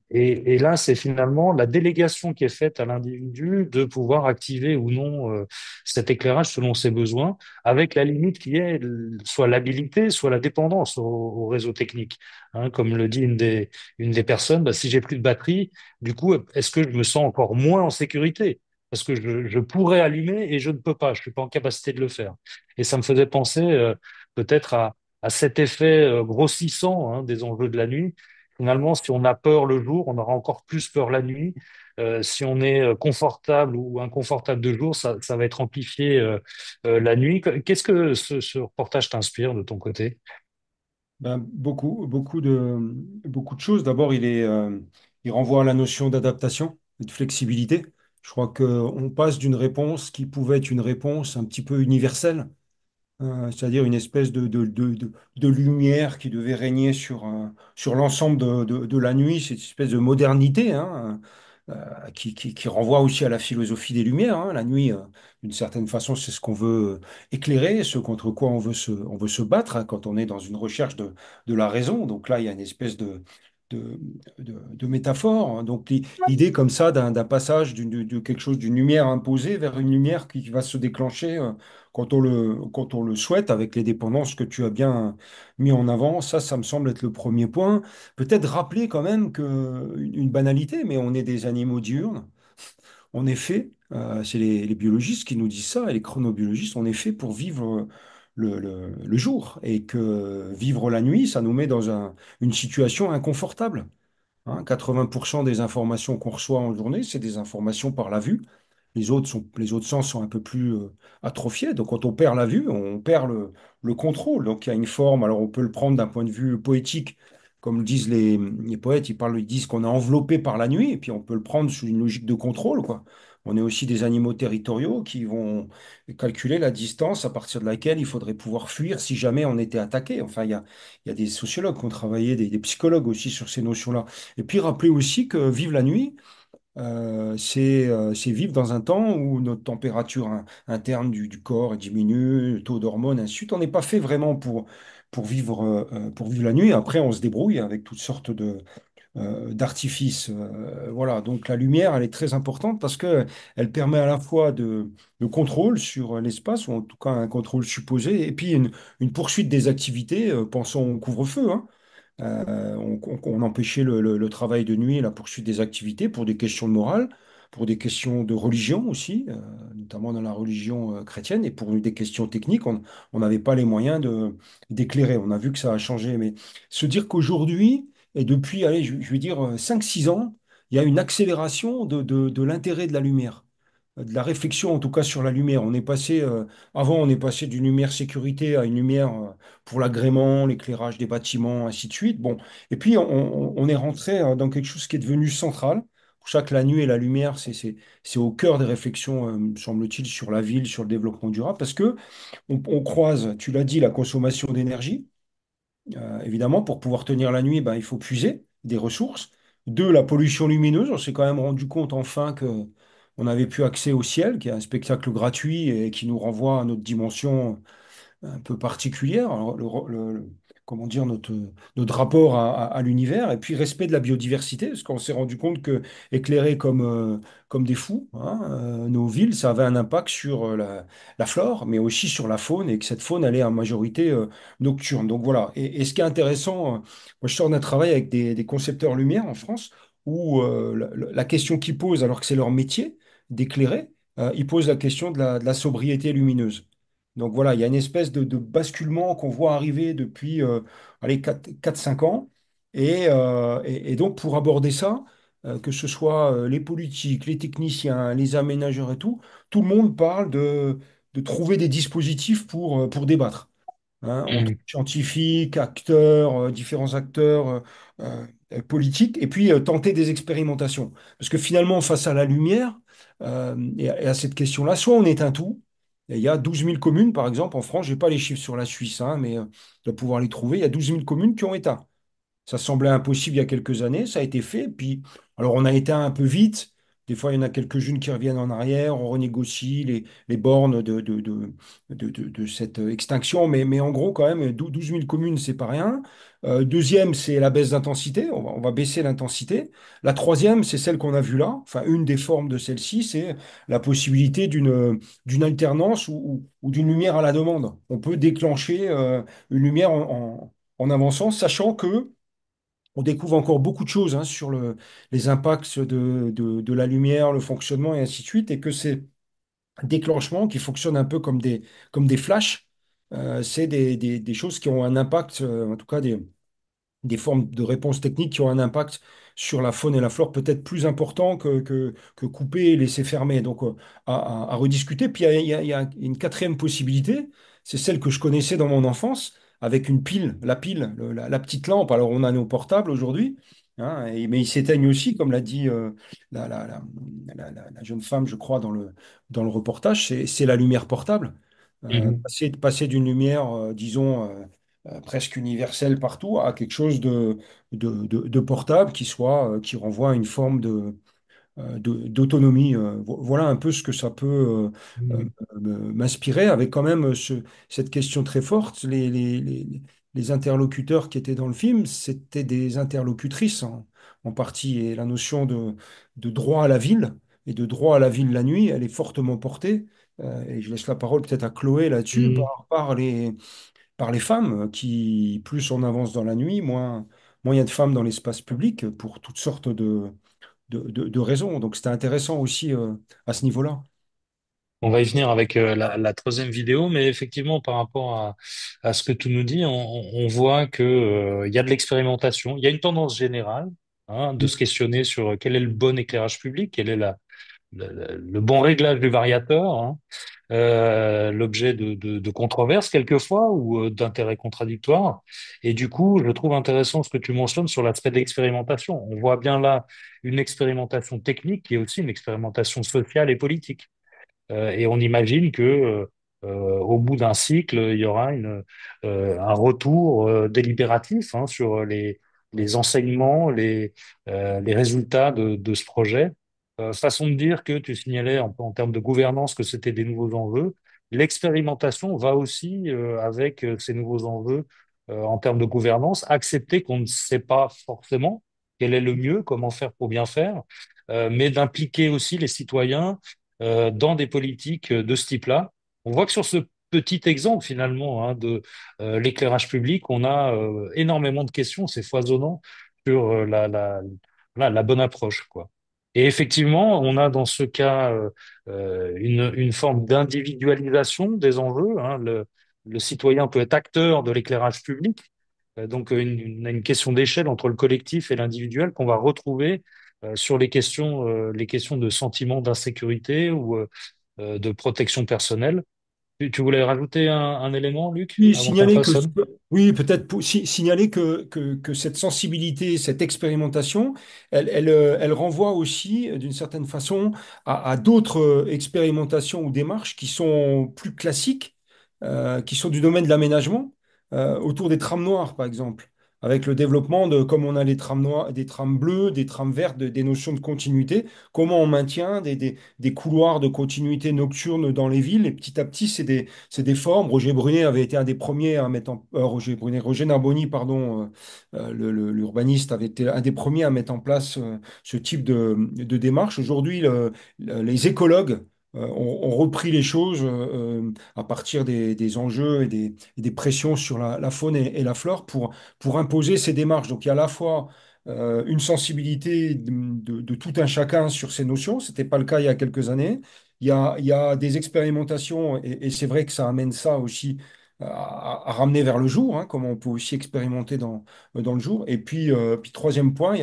Et là, c'est finalement la délégation qui est faite à l'individu de pouvoir activer ou non cet éclairage selon ses besoins, avec la limite qui est soit l'habilité, soit la dépendance au réseau technique. Hein, comme le dit une des personnes, bah, si j'ai plus de batterie, du coup, est-ce que je me sens encore moins en sécurité? Parce que je pourrais allumer et je ne peux pas, je suis pas en capacité de le faire. Et ça me faisait penser peut-être à cet effet grossissant des enjeux de la nuit. Finalement, si on a peur le jour, on aura encore plus peur la nuit. Si on est confortable ou inconfortable de jour, ça va être amplifié la nuit. Qu'est-ce que ce reportage t'inspire de ton côté? Ben, beaucoup de choses. D'abord, il renvoie à la notion d'adaptation et de flexibilité. Je crois qu'on passe d'une réponse qui pouvait être une réponse un petit peu universelle, c'est-à-dire une espèce de lumière qui devait régner sur l'ensemble de la nuit, cette espèce de modernité, hein, qui renvoie aussi à la philosophie des Lumières, hein. La nuit, d'une certaine façon, c'est ce qu'on veut éclairer, ce contre quoi on veut se battre, hein, quand on est dans une recherche de la raison. Donc là, il y a une espèce de, de métaphore, hein. Donc l'idée comme ça d'un passage de quelque chose, d'une lumière imposée vers une lumière qui va se déclencher quand on le souhaite, avec les dépendances que tu as bien mis en avant. Ça me semble être le premier point. Peut-être rappeler quand même que une banalité, mais on est des animaux diurnes. On est fait, c'est les biologistes qui nous disent ça, et les chronobiologistes, on est fait pour vivre le jour, et que vivre la nuit, ça nous met dans une situation inconfortable. Hein. 80% des informations qu'on reçoit en journée, c'est des informations par la vue. Les autres sens sont un peu plus atrophiés. Donc, quand on perd la vue, on perd le contrôle. Donc, il y a une forme. Alors, on peut le prendre d'un point de vue poétique, comme le disent les poètes. Ils disent qu'on est enveloppé par la nuit. Et puis, on peut le prendre sous une logique de contrôle, quoi. On est aussi des animaux territoriaux qui vont calculer la distance à partir de laquelle il faudrait pouvoir fuir si jamais on était attaqué. Enfin, il y a des sociologues qui ont travaillé, des psychologues aussi sur ces notions-là. Et puis, rappeler aussi que vivre la nuit, c'est vivre dans un temps où notre température interne du corps diminue, le taux d'hormones, ainsi de suite. On n'est pas fait vraiment pour vivre la nuit. Après, on se débrouille avec toutes sortes d'artifices. Voilà. Donc la lumière, elle est très importante parce que elle permet à la fois de contrôle sur l'espace, ou en tout cas un contrôle supposé, et puis une poursuite des activités. Pensons au couvre-feu, hein. On empêchait le travail de nuit et la poursuite des activités pour des questions de morale, pour des questions de religion aussi, notamment dans la religion chrétienne, et pour des questions techniques, on n'avait pas les moyens d'éclairer. On a vu que ça a changé. Mais se dire qu'aujourd'hui, et depuis, allez, je vais dire 5 6 ans, il y a une accélération de l'intérêt de la lumière, de la réflexion en tout cas sur la lumière. Avant, on est passé d'une lumière sécurité à une lumière pour l'agrément, l'éclairage des bâtiments, ainsi de suite. Bon, et puis on est rentré dans quelque chose qui est devenu central. Pour ça que la nuit et la lumière, c'est au cœur des réflexions, me semble-t-il, sur la ville, sur le développement durable, parce que on croise, tu l'as dit, la consommation d'énergie. Évidemment, pour pouvoir tenir la nuit, ben, il faut puiser des ressources. Deux, la pollution lumineuse. On s'est quand même rendu compte enfin que on n'avait plus accès au ciel, qui est un spectacle gratuit et qui nous renvoie à notre dimension un peu particulière. Alors, comment dire, notre rapport à l'univers, et puis respect de la biodiversité, parce qu'on s'est rendu compte que éclairer comme des fous, hein, nos villes, ça avait un impact sur la flore, mais aussi sur la faune, et que cette faune, elle est en majorité nocturne. Donc voilà. Et ce qui est intéressant, moi je sors d'un travail avec des concepteurs lumière en France, où la question qu'ils posent, alors que c'est leur métier d'éclairer, ils posent la question de la sobriété lumineuse. Donc voilà, il y a une espèce de basculement qu'on voit arriver depuis allez, 4 5 ans. Et donc pour aborder ça, que ce soit les politiques, les techniciens, les aménageurs et tout le monde parle de trouver des dispositifs pour débattre, hein, entre Mhm. scientifiques, acteurs, différents acteurs politiques, et puis tenter des expérimentations. Parce que finalement, face à la lumière et à cette question-là, soit on éteint tout, et il y a 12 000 communes, par exemple, en France, je n'ai pas les chiffres sur la Suisse, hein, mais je dois pouvoir les trouver, il y a 12 000 communes qui ont éteint. Ça semblait impossible il y a quelques années, ça a été fait, puis alors on a éteint un peu vite, Des fois, il y en a quelques-unes qui reviennent en arrière, on renégocie les bornes de cette extinction. Mais en gros, quand même, 12 000 communes, c'est pas rien. Deuxième, c'est la baisse d'intensité. On va baisser l'intensité. La troisième, c'est celle qu'on a vue là. Enfin, une des formes de celle-ci, c'est la possibilité d'une alternance ou d'une lumière à la demande. On peut déclencher une lumière en avançant, sachant que on découvre encore beaucoup de choses hein, sur les impacts de la lumière, le fonctionnement et ainsi de suite, et que ces déclenchements qui fonctionnent un peu comme des flashs, c'est des choses qui ont un impact, en tout cas des formes de réponses techniques qui ont un impact sur la faune et la flore peut-être plus important que couper et laisser fermer. Donc, à rediscuter. Puis, il y a une quatrième possibilité, c'est celle que je connaissais dans mon enfance, avec une pile, la pile, la petite lampe. Alors, on a nos portables aujourd'hui, hein, mais ils s'éteignent aussi, comme l'a dit la, la- la- la jeune femme, je crois, dans le reportage, c'est la lumière portable. Mhm. Passer d'une lumière, disons, presque universelle partout à quelque chose de portable qui renvoie à une forme d'autonomie. Voilà un peu ce que ça peut Mhm. m'inspirer, avec quand même cette question très forte. Les interlocuteurs qui étaient dans le film, c'était des interlocutrices en partie, et la notion de droit à la ville et de droit à la ville la nuit, elle est fortement portée. Et je laisse la parole peut-être à Chloé là-dessus, Mhm. par les femmes, qui, plus on avance dans la nuit, moins il y a de femmes dans l'espace public pour toutes sortes de raisons. Donc c'était intéressant aussi à ce niveau-là. On va y venir avec la troisième vidéo, mais effectivement, par rapport à ce que tu nous dis, on voit que, il y a de l'expérimentation, il y a une tendance générale hein, de se questionner sur quel est le bon éclairage public, quel est le bon réglage du variateur, hein, l'objet de controverses quelquefois ou d'intérêts contradictoires. Et du coup, je trouve intéressant ce que tu mentionnes sur l'aspect de l'expérimentation. On voit bien là une expérimentation technique qui est aussi une expérimentation sociale et politique. Et on imagine que au bout d'un cycle, il y aura un retour délibératif hein, sur les enseignements, les résultats de ce projet. Façon de dire que tu signalais en termes de gouvernance que c'était des nouveaux enjeux. L'expérimentation va aussi avec ces nouveaux enjeux en termes de gouvernance, accepter qu'on ne sait pas forcément quel est le mieux, comment faire pour bien faire, mais d'impliquer aussi les citoyens dans des politiques de ce type-là. On voit que sur ce petit exemple finalement hein, de l'éclairage public, on a énormément de questions, c'est foisonnant sur la bonne approche, quoi. Et effectivement, on a dans ce cas une forme d'individualisation des enjeux, hein. Le citoyen peut être acteur de l'éclairage public, donc une question d'échelle entre le collectif et l'individuel qu'on va retrouver sur les questions de sentiment d'insécurité ou de protection personnelle. Tu voulais rajouter un élément, Luc, Oui, avant qu'on signaler que, façonne? oui, peut-être signaler que cette sensibilité, cette expérimentation, elle renvoie aussi, d'une certaine façon, à d'autres expérimentations ou démarches qui sont plus classiques, qui sont du domaine de l'aménagement, autour des trams noirs, par exemple, avec le développement de, comme on a les trams noirs, des trams bleus, des trams verts, des notions de continuité, comment on maintient des couloirs de continuité nocturne dans les villes, et petit à petit, c'est des formes. Roger Brunet avait été un des premiers à mettre Roger Brunet, Roger Narboni, pardon, l'urbaniste, avait été un des premiers à mettre en place ce type de démarche. Aujourd'hui, les écologues ont repris les choses à partir des enjeux et des pressions sur la faune et la flore pour imposer ces démarches. Donc il y a à la fois une sensibilité de tout un chacun sur ces notions. Ce n'était pas le cas il y a quelques années. Il y a des expérimentations, et c'est vrai que ça amène ça aussi à ramener vers le jour, hein, comme on peut aussi expérimenter dans le jour. Et puis troisième point, il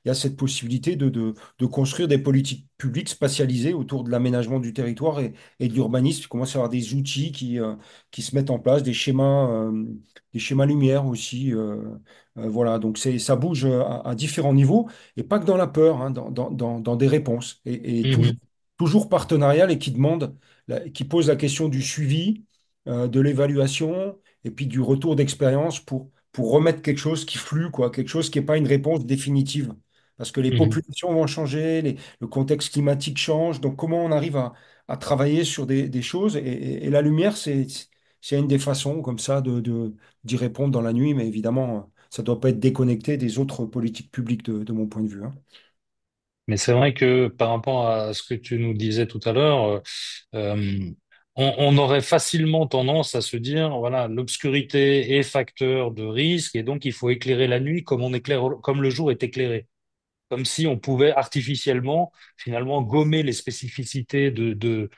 y a cette possibilité de construire des politiques publiques spatialisées autour de l'aménagement du territoire et de l'urbanisme. Il commence à y avoir des outils qui se mettent en place, des schémas lumière aussi. Voilà, donc ça bouge à différents niveaux, et pas que dans la peur, hein, dans des réponses. Et toujours, Mhm. toujours partenarial, et qui pose la question du suivi, de l'évaluation, et puis du retour d'expérience pour remettre quelque chose qui flue, quoi, quelque chose qui n'est pas une réponse définitive. parce que les Mhm. populations vont changer, le contexte climatique change. Donc, comment on arrive à travailler sur des choses et la lumière, c'est une des façons comme ça d'y répondre dans la nuit, mais évidemment, ça ne doit pas être déconnecté des autres politiques publiques de mon point de vue, hein. Mais c'est vrai que par rapport à ce que tu nous disais tout à l'heure, euh, on aurait facilement tendance à se dire, voilà, l'obscurité est facteur de risque et donc il faut éclairer la nuit comme on éclaire, comme le jour est éclairé, comme si on pouvait artificiellement finalement gommer les spécificités de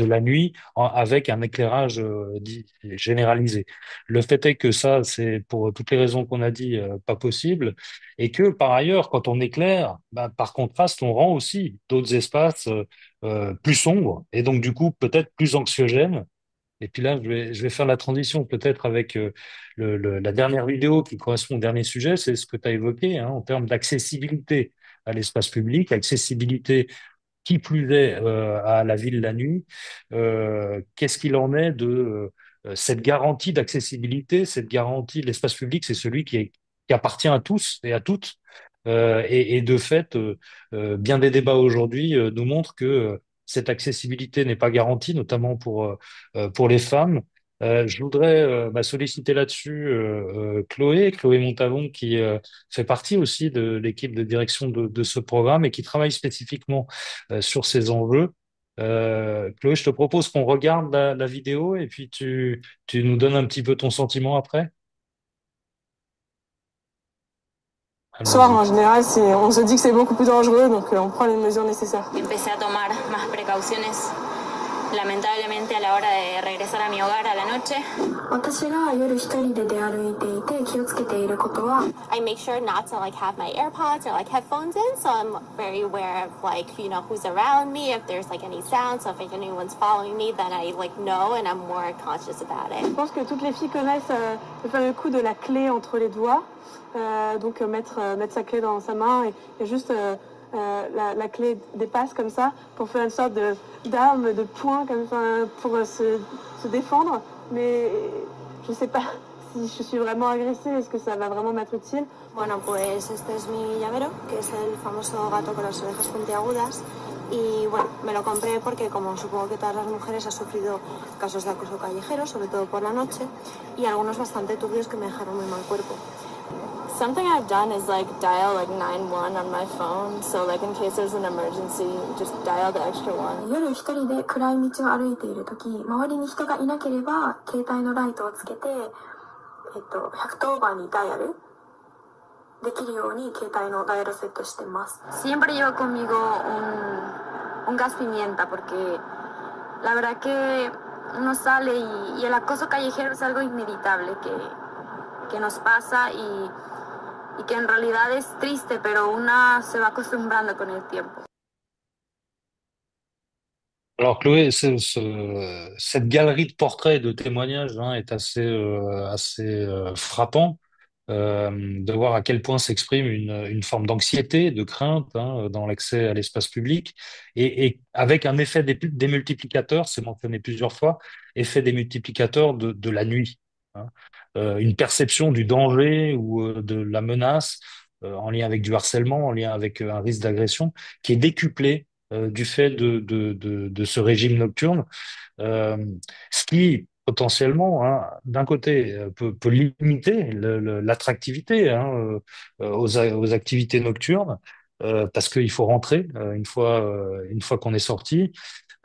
la nuit avec un éclairage dit généralisé. Le fait est que ça, c'est pour toutes les raisons qu'on a dit, pas possible, et que par ailleurs, quand on éclaire, bah, par contraste, on rend aussi d'autres espaces plus sombres et donc du coup peut-être plus anxiogènes. Et puis là, je vais faire la transition peut-être avec la dernière vidéo qui correspond au dernier sujet, c'est ce que tu as évoqué hein, en termes d'accessibilité à l'espace public, accessibilité qui plus est à la ville la nuit. Qu'est-ce qu'il en est de cette garantie d'accessibilité, cette garantie de l'espace public, c'est celui qui appartient à tous et à toutes. Et de fait, bien des débats aujourd'hui nous montrent que cette accessibilité n'est pas garantie, notamment pour les femmes. Je voudrais bah, solliciter là-dessus Chloé Montavon, qui fait partie aussi de l'équipe de direction de ce programme et qui travaille spécifiquement sur ces enjeux. Chloé, je te propose qu'on regarde la vidéo et puis tu nous donnes un petit peu ton sentiment après. Le soir, Allons-y. en général, on se dit que c'est beaucoup plus dangereux, donc on prend les mesures nécessaires. Empecé a tomar más precauciones, lamentablemente a la hora de regresar a mi hogar a la noche. I make sure not to like have my AirPods or like headphones in, so I'm very aware of like who's around me, if there's like any sound, so if anyone's following me, then I like know and I'm more conscious about it. Je pense que toutes les filles connaissent le fameux coup de la clé entre les doigts. Donc mettre sa clé dans sa main et juste la clé dépasse comme ça pour faire une sorte d'arme, de poing comme ça pour se défendre. Mais je sais pas si je suis vraiment agressée, est-ce que ça va vraiment m'être utile? Bueno, pues este es mi llavero, que es el famoso gato con las orejas puntiagudas. Y bueno, me lo compré porque como supongo que todas las mujeres han sufrido casos de acoso callejero, sobre todo por la noche, y algunos bastante turbios que me dejaron muy mal cuerpo. Something I've done is like dial like 911 on my phone, so like in case there's an emergency, just dial the extra one. 夜一人で暗い道を歩いているとき、周りに人がいなければ携帯のライトをつけて、110番にダイヤルできるように携帯のダイヤルセットしてます。Siempre llevo conmigo un gas pimienta porque la verdad que uno sale y el acoso callejero es algo inevitable que nos pasa y que en realidad es triste, pero una se va acostumbrando con el tiempo. Alors Chloé, cette galerie de portraits et de témoignages hein, est assez frappant de voir à quel point s'exprime une forme d'anxiété, de crainte hein, dans l'accès à l'espace public et avec un effet démultiplicateur, c'est mentionné plusieurs fois, effet démultiplicateur de la nuit, hein. Une perception du danger ou de la menace en lien avec du harcèlement, en lien avec un risque d'agression qui est décuplé du fait de ce régime nocturne, euh, ce qui potentiellement, hein, d'un côté, peut limiter l'attractivité hein, aux activités nocturnes, parce qu'il faut rentrer une fois qu'on est sorti.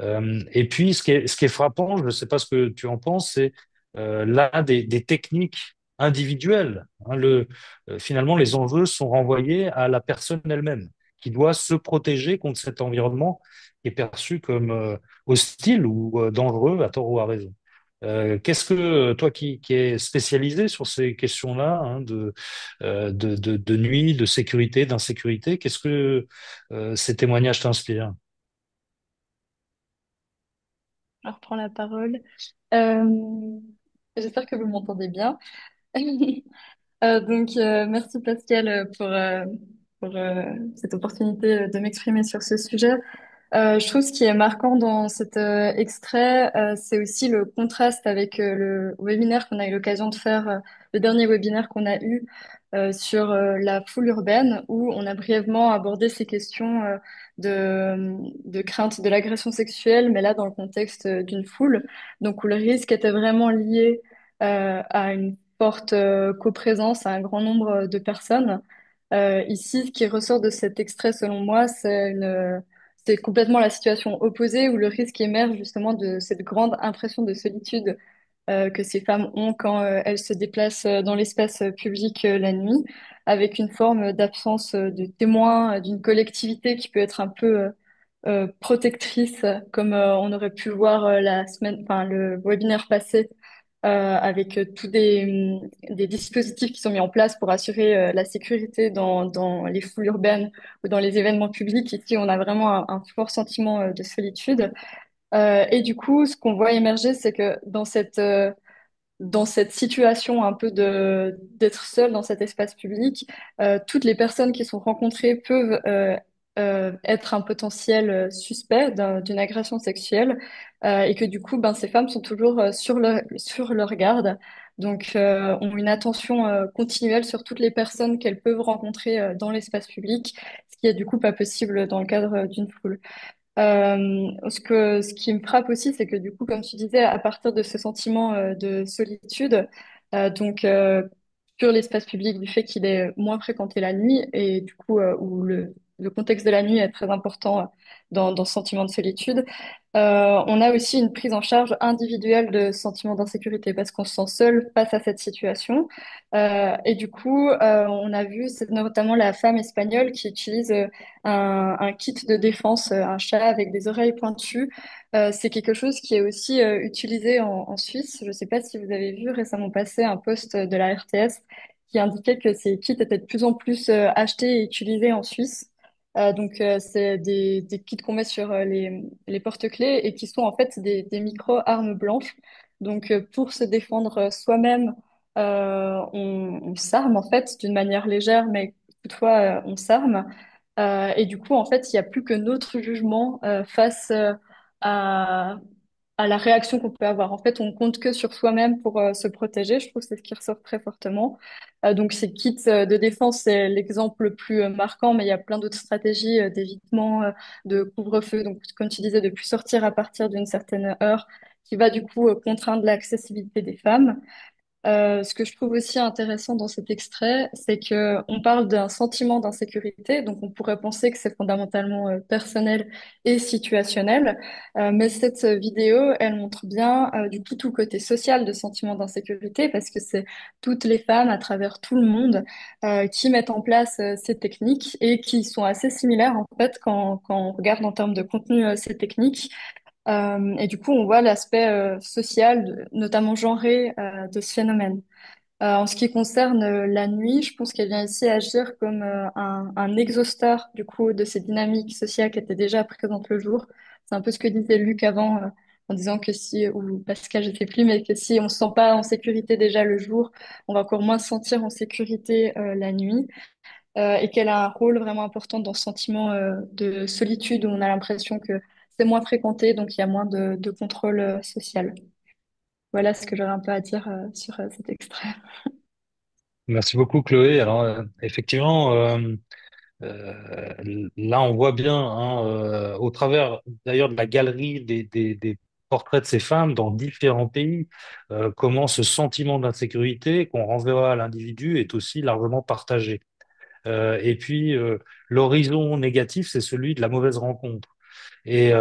Et puis, ce qui est frappant, je ne sais pas ce que tu en penses, c'est là des techniques individuelles, hein. Finalement, les enjeux sont renvoyés à la personne elle-même, qui doit se protéger contre cet environnement qui est perçu comme hostile ou dangereux, à tort ou à raison. Qu'est-ce que toi qui es spécialisé sur ces questions-là hein, de nuit, de sécurité, d'insécurité, qu'est-ce que ces témoignages t'inspirent? Je reprends la parole. Euh, J'espère que vous m'entendez bien. Merci Pascal pour cette opportunité de m'exprimer sur ce sujet. Je trouve ce qui est marquant dans cet extrait, c'est aussi le contraste avec le webinaire qu'on a eu l'occasion de faire, le dernier webinaire qu'on a eu sur la foule urbaine, où on a brièvement abordé ces questions de crainte de l'agression sexuelle, mais là dans le contexte d'une foule, donc où le risque était vraiment lié à une forte coprésence, à un grand nombre de personnes. Ici, ce qui ressort de cet extrait, selon moi, c'est complètement la situation opposée où le risque émerge justement de cette grande impression de solitude que ces femmes ont quand elles se déplacent dans l'espace public la nuit, avec une forme d'absence de témoins, d'une collectivité qui peut être un peu protectrice, comme on aurait pu voir la semaine, enfin le webinaire passé avec tous des dispositifs qui sont mis en place pour assurer la sécurité dans les foules urbaines ou dans les événements publics. Ici, on a vraiment un fort sentiment de solitude. Et du coup, ce qu'on voit émerger, c'est que dans cette situation un peu d'être seul dans cet espace public, toutes les personnes qui sont rencontrées peuvent être un potentiel suspect d'une agression sexuelle et que du coup, ben, ces femmes sont toujours sur leur garde. Donc, ont une attention continuelle sur toutes les personnes qu'elles peuvent rencontrer dans l'espace public, ce qui est du coup pas possible dans le cadre d'une foule. Ce qui me frappe aussi, c'est que du coup, comme tu disais, à partir de ce sentiment de solitude, donc sur l'espace public, du fait qu'il est moins fréquenté la nuit et du coup où le contexte de la nuit est très important dans ce sentiment de solitude, on a aussi une prise en charge individuelle de sentiment d'insécurité parce qu'on se sent seul face à cette situation. Et du coup, on a vu, c'est notamment la femme espagnole qui utilise un kit de défense, un chat avec des oreilles pointues. C'est quelque chose qui est aussi utilisé en Suisse. Je ne sais pas si vous avez vu récemment passer un post de la RTS qui indiquait que ces kits étaient de plus en plus achetés et utilisés en Suisse. C'est des kits qu'on met sur les porte-clés et qui sont en fait des micro-armes blanches. Donc, pour se défendre soi-même, on s'arme en fait d'une manière légère, mais toutefois, on s'arme. Et du coup, en fait, il n'y a plus que notre jugement face à, à la réaction qu'on peut avoir. En fait, on compte que sur soi-même pour se protéger. Je trouve que c'est ce qui ressort très fortement. Donc, ces kits de défense, c'est l'exemple le plus marquant, mais il y a plein d'autres stratégies d'évitement, de couvre-feu. Donc, comme tu disais, de plus sortir à partir d'une certaine heure, qui va du coup contraindre l'accessibilité des femmes. Ce que je trouve aussi intéressant dans cet extrait, c'est que on parle d'un sentiment d'insécurité, donc on pourrait penser que c'est fondamentalement personnel et situationnel, mais cette vidéo, elle montre bien du coup tout le côté social de sentiment d'insécurité, parce que c'est toutes les femmes à travers tout le monde qui mettent en place ces techniques et qui sont assez similaires en fait quand on regarde en termes de contenu ces techniques. Et du coup, on voit l'aspect social, notamment genré, de ce phénomène. En ce qui concerne la nuit, je pense qu'elle vient ici agir comme un exhausteur du coup de ces dynamiques sociales qui étaient déjà présentes le jour. C'est un peu ce que disait Luc avant en disant que si, ou Pascal, je sais plus, mais que si on se sent pas en sécurité déjà le jour, on va encore moins se sentir en sécurité la nuit. Et qu'elle a un rôle vraiment important dans ce sentiment de solitude où on a l'impression que c'est moins fréquenté, donc il y a moins de contrôle social. Voilà ce que j'aurais un peu à dire sur cet extrait. Merci beaucoup, Chloé. Alors, effectivement, là, on voit bien, hein, au travers d'ailleurs de la galerie des portraits de ces femmes dans différents pays, comment ce sentiment d'insécurité qu'on renverra à l'individu est aussi largement partagé. Et puis, l'horizon négatif, c'est celui de la mauvaise rencontre. Et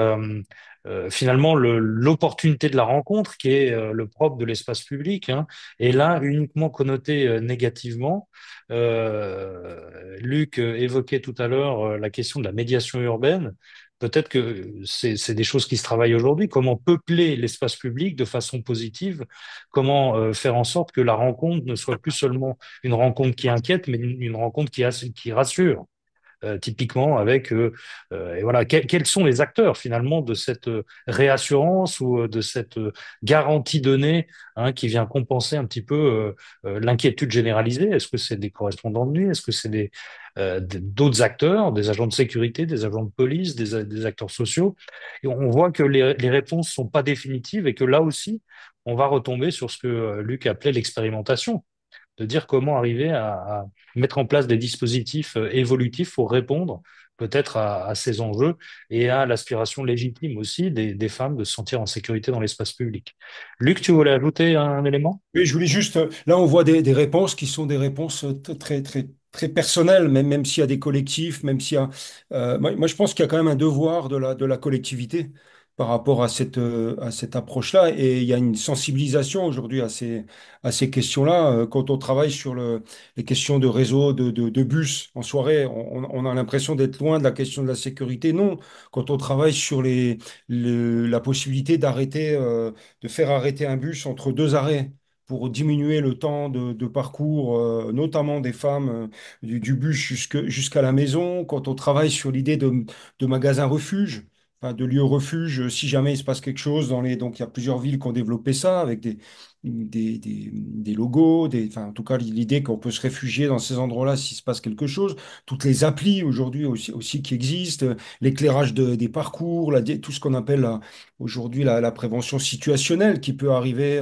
finalement, l'opportunité de la rencontre, qui est le propre de l'espace public, hein, est là uniquement connotée négativement. Luc évoquait tout à l'heure la question de la médiation urbaine. Peut-être que c'est des choses qui se travaillent aujourd'hui. Comment peupler l'espace public de façon positive? Comment faire en sorte que la rencontre ne soit plus seulement une rencontre qui inquiète, mais une rencontre qui rassure? typiquement avec et voilà quels sont les acteurs finalement de cette réassurance ou de cette garantie donnée, hein, qui vient compenser un petit peu l'inquiétude généralisée. Est-ce que c'est des correspondants de nuit? Est-ce que c'est d'autres acteurs, des agents de sécurité, des agents de police, des acteurs sociaux? Et on voit que les réponses sont pas définitives et que là aussi, on va retomber sur ce que Luc appelait l'expérimentation, de dire comment arriver à mettre en place des dispositifs évolutifs pour répondre peut-être à ces enjeux et à l'aspiration légitime aussi des femmes de se sentir en sécurité dans l'espace public. Luc, tu voulais ajouter un élément? Oui, je voulais juste, là, on voit des réponses qui sont des réponses très, très, très personnelles, même s'il y a des collectifs, même s'il y a, moi, je pense qu'il y a quand même un devoir de la collectivité par rapport à cette approche-là, et il y a une sensibilisation aujourd'hui à ces questions-là. Quand on travaille sur les questions de réseau, de bus en soirée, on a l'impression d'être loin de la question de la sécurité. Non, quand on travaille sur la possibilité d'arrêter, de faire arrêter un bus entre deux arrêts, pour diminuer le temps de parcours, notamment des femmes, du bus jusqu'à la maison, quand on travaille sur l'idée de magasins refuge, enfin, de lieux refuge, si jamais il se passe quelque chose donc il y a plusieurs villes qui ont développé ça avec des logos, enfin, en tout cas l'idée qu'on peut se réfugier dans ces endroits-là s'il se passe quelque chose. Toutes les applis aujourd'hui aussi qui existent, l'éclairage des parcours, tout ce qu'on appelle aujourd'hui la prévention situationnelle qui peut arriver,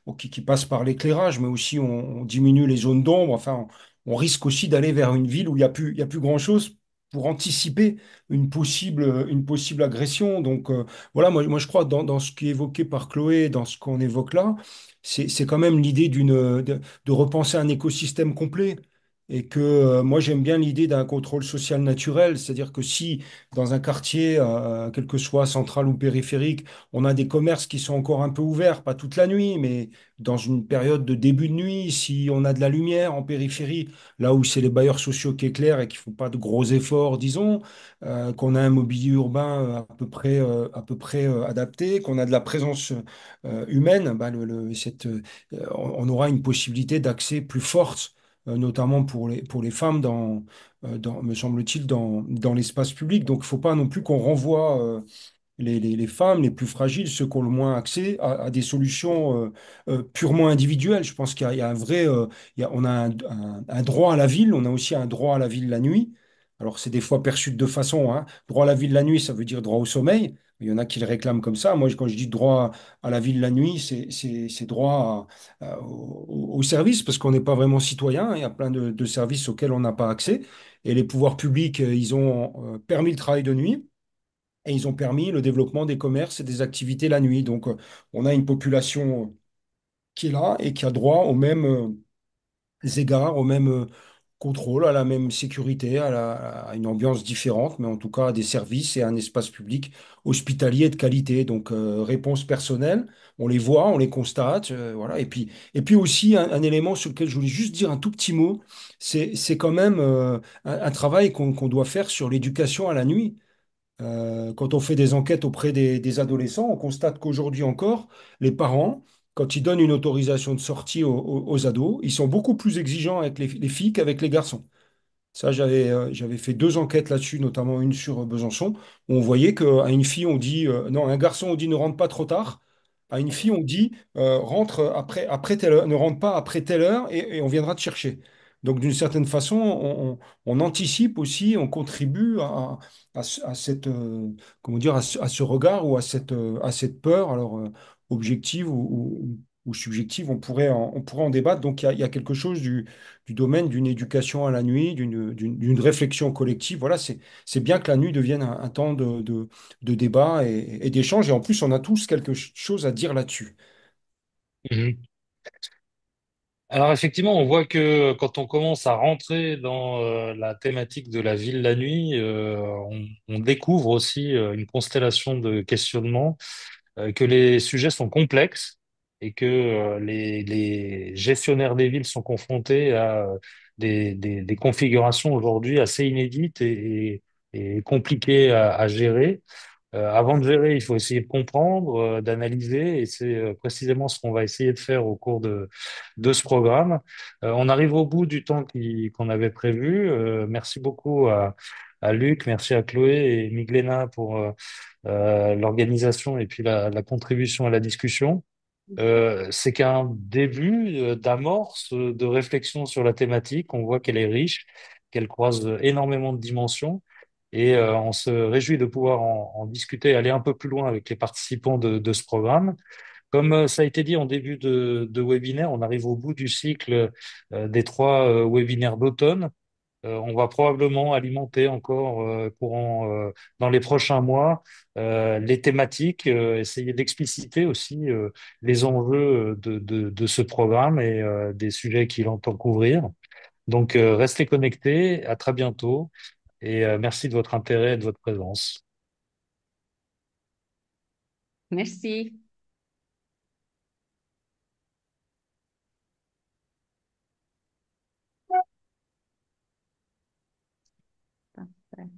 bon, qui passe par l'éclairage, mais aussi on diminue les zones d'ombre. Enfin, on risque aussi d'aller vers une ville où il y a plus grand-chose pour anticiper une possible agression. Donc voilà, moi je crois dans ce qui est évoqué par Chloé, dans ce qu'on évoque là, c'est quand même l'idée de repenser un écosystème complet. Et que moi j'aime bien l'idée d'un contrôle social naturel, c'est-à-dire que si dans un quartier, quel que soit central ou périphérique, on a des commerces qui sont encore un peu ouverts, pas toute la nuit, mais dans une période de début de nuit, si on a de la lumière en périphérie, là où c'est les bailleurs sociaux qui éclairent et qui font pas de gros efforts, disons, qu'on a un mobilier urbain à peu près adapté, qu'on a de la présence humaine, bah, on aura une possibilité d'accès plus forte, notamment pour les femmes, me semble-t-il, dans l'espace public. Donc, il ne faut pas non plus qu'on renvoie les femmes les plus fragiles, ceux qui ont le moins accès à des solutions purement individuelles. Je pense qu'il y a un vrai, on a un droit à la ville, on a aussi un droit à la ville la nuit. Alors c'est des fois perçu de deux façons, hein. Droit à la ville la nuit, ça veut dire droit au sommeil. Il y en a qui le réclament comme ça. Moi, quand je dis droit à la ville la nuit, c'est droit au service, parce qu'on n'est pas vraiment citoyen. Il y a plein de services auxquels on n'a pas accès. Et les pouvoirs publics, ils ont permis le travail de nuit. Et ils ont permis le développement des commerces et des activités la nuit. Donc, on a une population qui est là et qui a droit aux mêmes égards, aux mêmes contrôles, à la même sécurité, à une ambiance différente, mais en tout cas à des services et à un espace public hospitalier de qualité. Donc, réponse personnelle, on les voit, on les constate, voilà. Et puis aussi, un élément sur lequel je voulais juste dire un tout petit mot, c'est quand même un travail qu'on doit faire sur l'éducation à la nuit. Quand on fait des enquêtes auprès des adolescents, on constate qu'aujourd'hui encore, les parents, quand ils donnent une autorisation de sortie aux ados, ils sont beaucoup plus exigeants avec les filles qu'avec les garçons. Ça, j'avais fait deux enquêtes là-dessus, notamment une sur Besançon, où on voyait qu'à une fille, on dit, non, à un garçon, on dit ne rentre pas trop tard. À une fille, on dit rentre après telle heure, ne rentre pas après telle heure et on viendra te chercher. Donc, d'une certaine façon, on anticipe aussi, on contribue à cette, comment dire, à ce regard ou à cette peur, alors objective ou subjective, on pourrait en débattre. Donc, il y a quelque chose du domaine d'une éducation à la nuit, d'une réflexion collective. Voilà, c'est bien que la nuit devienne un temps de débat et d'échange. Et en plus, on a tous quelque chose à dire là-dessus. Mhm. Alors effectivement, on voit que quand on commence à rentrer dans la thématique de la ville la nuit, on découvre aussi une constellation de questionnements, que les sujets sont complexes et que les gestionnaires des villes sont confrontés à des configurations aujourd'hui assez inédites et compliquées à gérer. Avant de gérer, il faut essayer de comprendre, d'analyser, et c'est précisément ce qu'on va essayer de faire au cours de ce programme. On arrive au bout du temps qu'on avait prévu. Merci beaucoup à Luc, merci à Chloé et Miglena pour l'organisation et puis la contribution à la discussion. C'est qu'un début d'amorce de réflexion sur la thématique. On voit qu'elle est riche, qu'elle croise énormément de dimensions et on se réjouit de pouvoir en discuter, aller un peu plus loin avec les participants de ce programme. Comme ça a été dit en début de webinaire, on arrive au bout du cycle des trois webinaires d'automne. On va probablement alimenter encore dans les prochains mois les thématiques, essayer d'expliciter aussi les enjeux de ce programme et des sujets qu'il entend couvrir. Donc, restez connectés, à très bientôt et merci de votre intérêt et de votre présence. Merci. Parfait.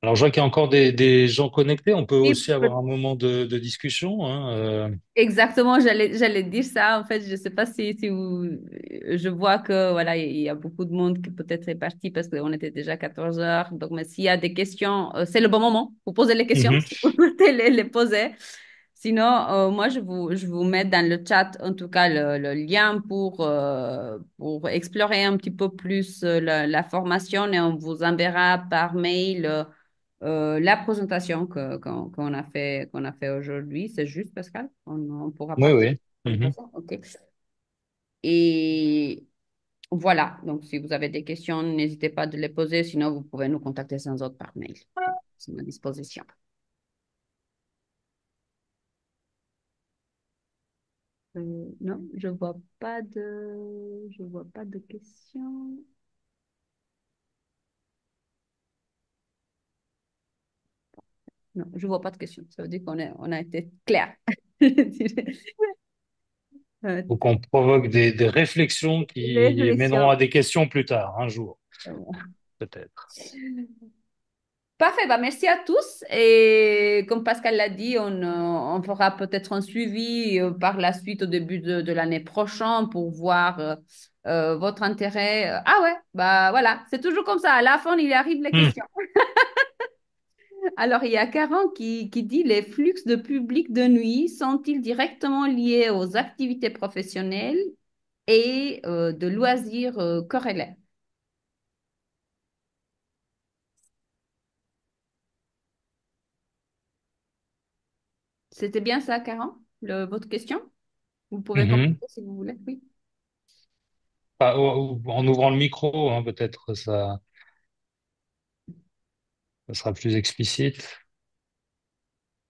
Alors, je vois qu'il y a encore des gens connectés. On peut Oui, aussi avoir un moment de discussion, hein. exactement, j'allais dire ça. En fait, je ne sais pas si je vois que voilà, il y a beaucoup de monde qui peut-être est parti parce qu'on était déjà 14 heures. Donc, mais s'il y a des questions, c'est le bon moment pour poser les questions, Mhm. si vous souhaitez les poser. Sinon, moi, je vous mets dans le chat, en tout cas, le lien pour explorer un petit peu plus la formation et on vous enverra par mail la présentation qu'on a fait aujourd'hui. C'est juste, Pascal? On pourra Oui, partager oui. la Mhm. présentation? OK. Et voilà. Donc, si vous avez des questions, n'hésitez pas de les poser. Sinon, vous pouvez nous contacter sans autre par mail. C'est à ma disposition. Non, je vois pas de questions. Non, je vois pas de questions. Ça veut dire on a été clair. Ou qu'on provoque des réflexions qui mèneront Réflexion. à des questions plus tard, un jour, peut-être. Parfait, bah merci à tous. Et comme Pascal l'a dit, on fera peut-être un suivi par la suite au début de l'année prochaine pour voir votre intérêt. Ah ouais, bah voilà, c'est toujours comme ça. À la fin, il arrive les Hmm. questions. Alors, il y a Karen qui dit, les flux de public de nuit sont-ils directement liés aux activités professionnelles et de loisirs corrélés? C'était bien ça, Karen, votre question? Vous pouvez Mhm. compléter si vous voulez. Oui. En ouvrant le micro, hein, peut-être ça sera plus explicite.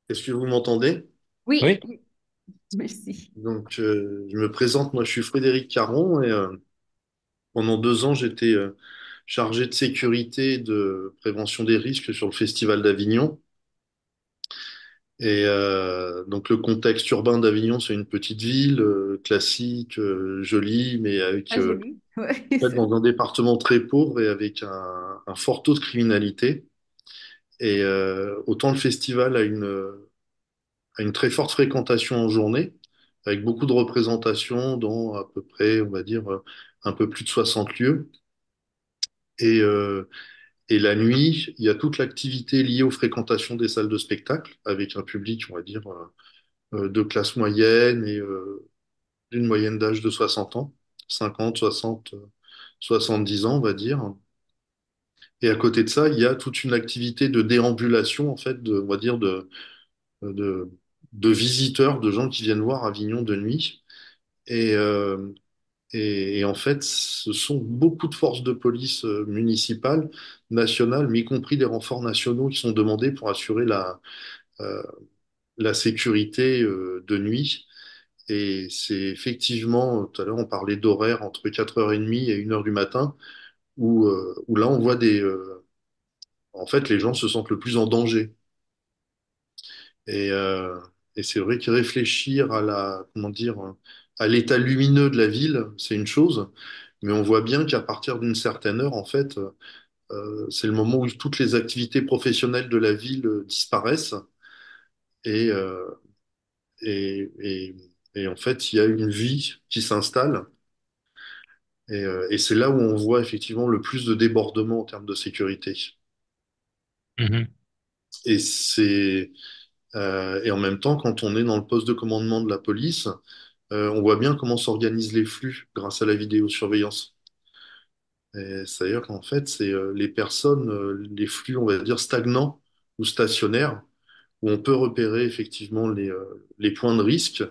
Est-ce que vous m'entendez? Oui, Oui. merci. Donc, je me présente, moi je suis Frédéric Caron et pendant 2 ans j'étais chargé de sécurité et de prévention des risques sur le Festival d'Avignon. Et donc le contexte urbain d'Avignon, c'est une petite ville classique, jolie, mais avec Très joli. Ouais, en fait, dans un département très pauvre et avec un fort taux de criminalité. Et autant le festival a une très forte fréquentation en journée, avec beaucoup de représentations dans à peu près, on va dire, un peu plus de 60 lieux. Et, euh, et la nuit, il y a toute l'activité liée aux fréquentations des salles de spectacle, avec un public, on va dire, de classe moyenne et d'une moyenne d'âge de 60 ans, 50, 60, 70 ans, on va dire. Et à côté de ça, il y a toute une activité de déambulation, en fait, on va dire, de, de visiteurs, de gens qui viennent voir Avignon de nuit. Et, euh, et en fait, ce sont beaucoup de forces de police municipales, nationales, mais y compris des renforts nationaux qui sont demandés pour assurer euh, la sécurité de nuit. Et c'est effectivement, tout à l'heure on parlait d'horaires entre 4h30 et 1h du matin, où là on voit en fait les gens se sentent le plus en danger. Et, euh, et c'est vrai que réfléchir à comment dire, à l'état lumineux de la ville, c'est une chose, Mais on voit bien qu'à partir d'une certaine heure, en fait, c'est le moment où toutes les activités professionnelles de la ville disparaissent et, et, et, et en fait, il y a une vie qui s'installe. Et c'est là où on voit effectivement le plus de débordements en termes de sécurité. Mhm. Et et en même temps, quand on est dans le poste de commandement de la police, on voit bien comment s'organisent les flux grâce à la vidéosurveillance. Et c'est-à-dire qu'en fait, c'est les personnes, les flux, on va dire, stagnants ou stationnaires, où on peut repérer effectivement les points de risque,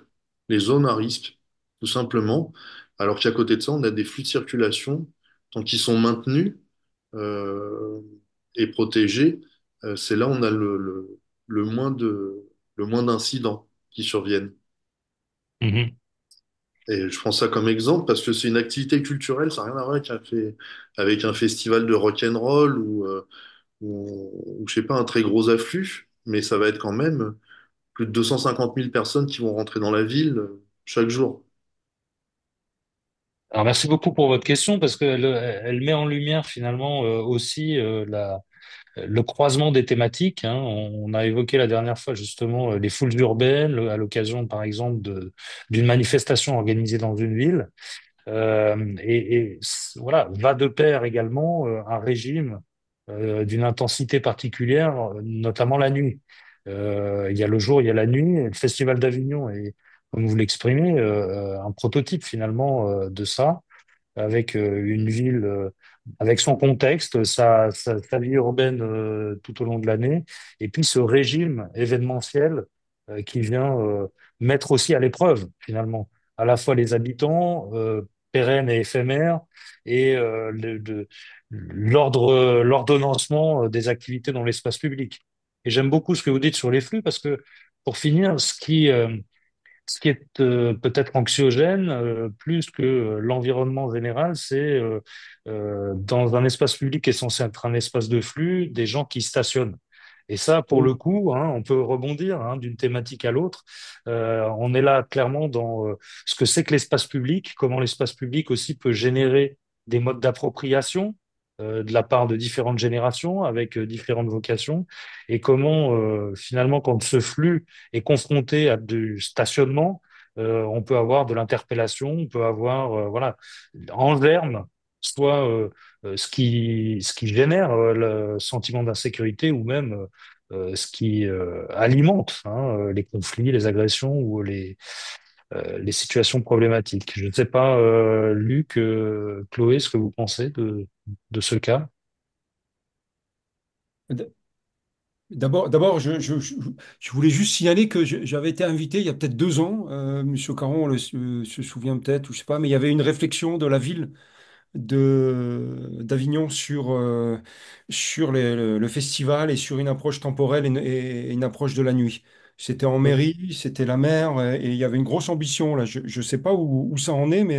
les zones à risque, tout simplement. Alors qu'à côté de ça, on a des flux de circulation, tant qu'ils sont maintenus euh, et protégés, c'est là où on a le moins le moins d'incidents qui surviennent. Mhm. Et je prends ça comme exemple parce que c'est une activité culturelle, ça n'a rien à voir avec un festival de rock and roll ou je sais pas, un très gros afflux, mais ça va être quand même plus de 250 000 personnes qui vont rentrer dans la ville chaque jour. Alors merci beaucoup pour votre question parce qu'elle met en lumière finalement aussi le croisement des thématiques, hein. On a évoqué la dernière fois justement les foules urbaines à l'occasion par exemple d'une manifestation organisée dans une ville. Voilà, va de pair également un régime d'une intensité particulière, notamment la nuit. Il y a le jour, il y a la nuit. Et le Festival d'Avignon est, comme vous l'exprimez, un prototype finalement de ça, avec une ville, avec son contexte, sa vie urbaine tout au long de l'année, et puis ce régime événementiel qui vient mettre aussi à l'épreuve finalement à la fois les habitants pérennes et éphémères et l'ordonnancement des activités dans l'espace public. Et j'aime beaucoup ce que vous dites sur les flux parce que pour finir, ce qui est peut-être anxiogène, plus que l'environnement général, c'est dans un espace public qui est censé être un espace de flux, des gens qui stationnent. Et ça, pour le coup, hein, on peut rebondir hein, d'une thématique à l'autre. On est là clairement dans ce que c'est que l'espace public, comment l'espace public aussi peut générer des modes d'appropriation de la part de différentes générations avec différentes vocations, et comment finalement, quand ce flux est confronté à du stationnement, on peut avoir de l'interpellation, on peut avoir, voilà, en germe, soit ce qui génère le sentiment d'insécurité ou même ce qui alimente hein, les conflits, les agressions ou les situations problématiques. Je ne sais pas, Luc, Chloé, ce que vous pensez de ce cas. D'abord, je voulais juste signaler que j'avais été invité il y a peut-être 2 ans. Monsieur Caron se souvient peut-être, ou je sais pas, mais il y avait une réflexion de la ville d'Avignon sur le festival et sur une approche temporelle et une approche de la nuit. C'était en mairie, c'était la mer, et il y avait une grosse ambition là. Je ne sais pas où ça en est, mais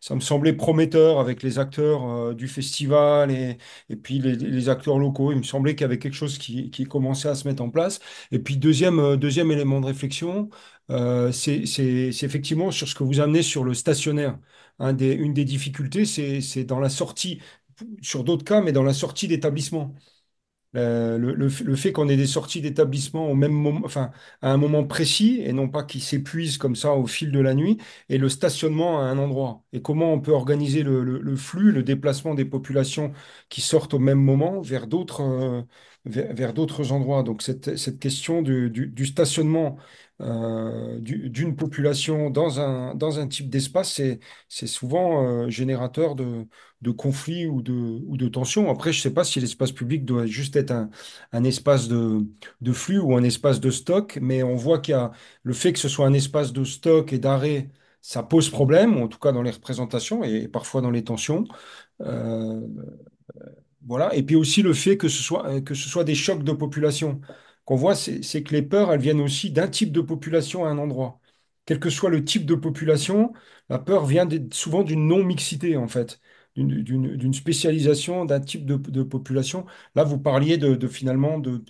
ça me semblait prometteur avec les acteurs du festival et puis les acteurs locaux. Il me semblait qu'il y avait quelque chose qui commençait à se mettre en place. Et puis deuxième élément de réflexion, c'est effectivement sur ce que vous amenez sur le stationnaire. Une des difficultés, c'est dans la sortie, sur d'autres cas, mais dans la sortie d'établissement. Le fait qu'on ait des sorties d'établissement au même moment, enfin, à un moment précis, et non pas qui s'épuisent comme ça au fil de la nuit, et le stationnement à un endroit. Et comment on peut organiser le flux, le déplacement des populations qui sortent au même moment vers d'autres endroits. Donc cette question du stationnement d'une population dans un type d'espace, c'est souvent générateur de conflits ou de tensions. Après, je ne sais pas si l'espace public doit juste être un espace de flux ou un espace de stock, mais on voit qu'il y a le fait que ce soit un espace de stock et d'arrêt, ça pose problème, en tout cas dans les représentations et parfois dans les tensions. Euh, voilà. Et puis aussi le fait que ce soit des chocs de population. Qu'on voit, c'est que les peurs, elles viennent aussi d'un type de population à un endroit. Quel que soit le type de population, la peur vient souvent d'une non-mixité, en fait, d'une spécialisation d'un type de population. Là, vous parliez finalement de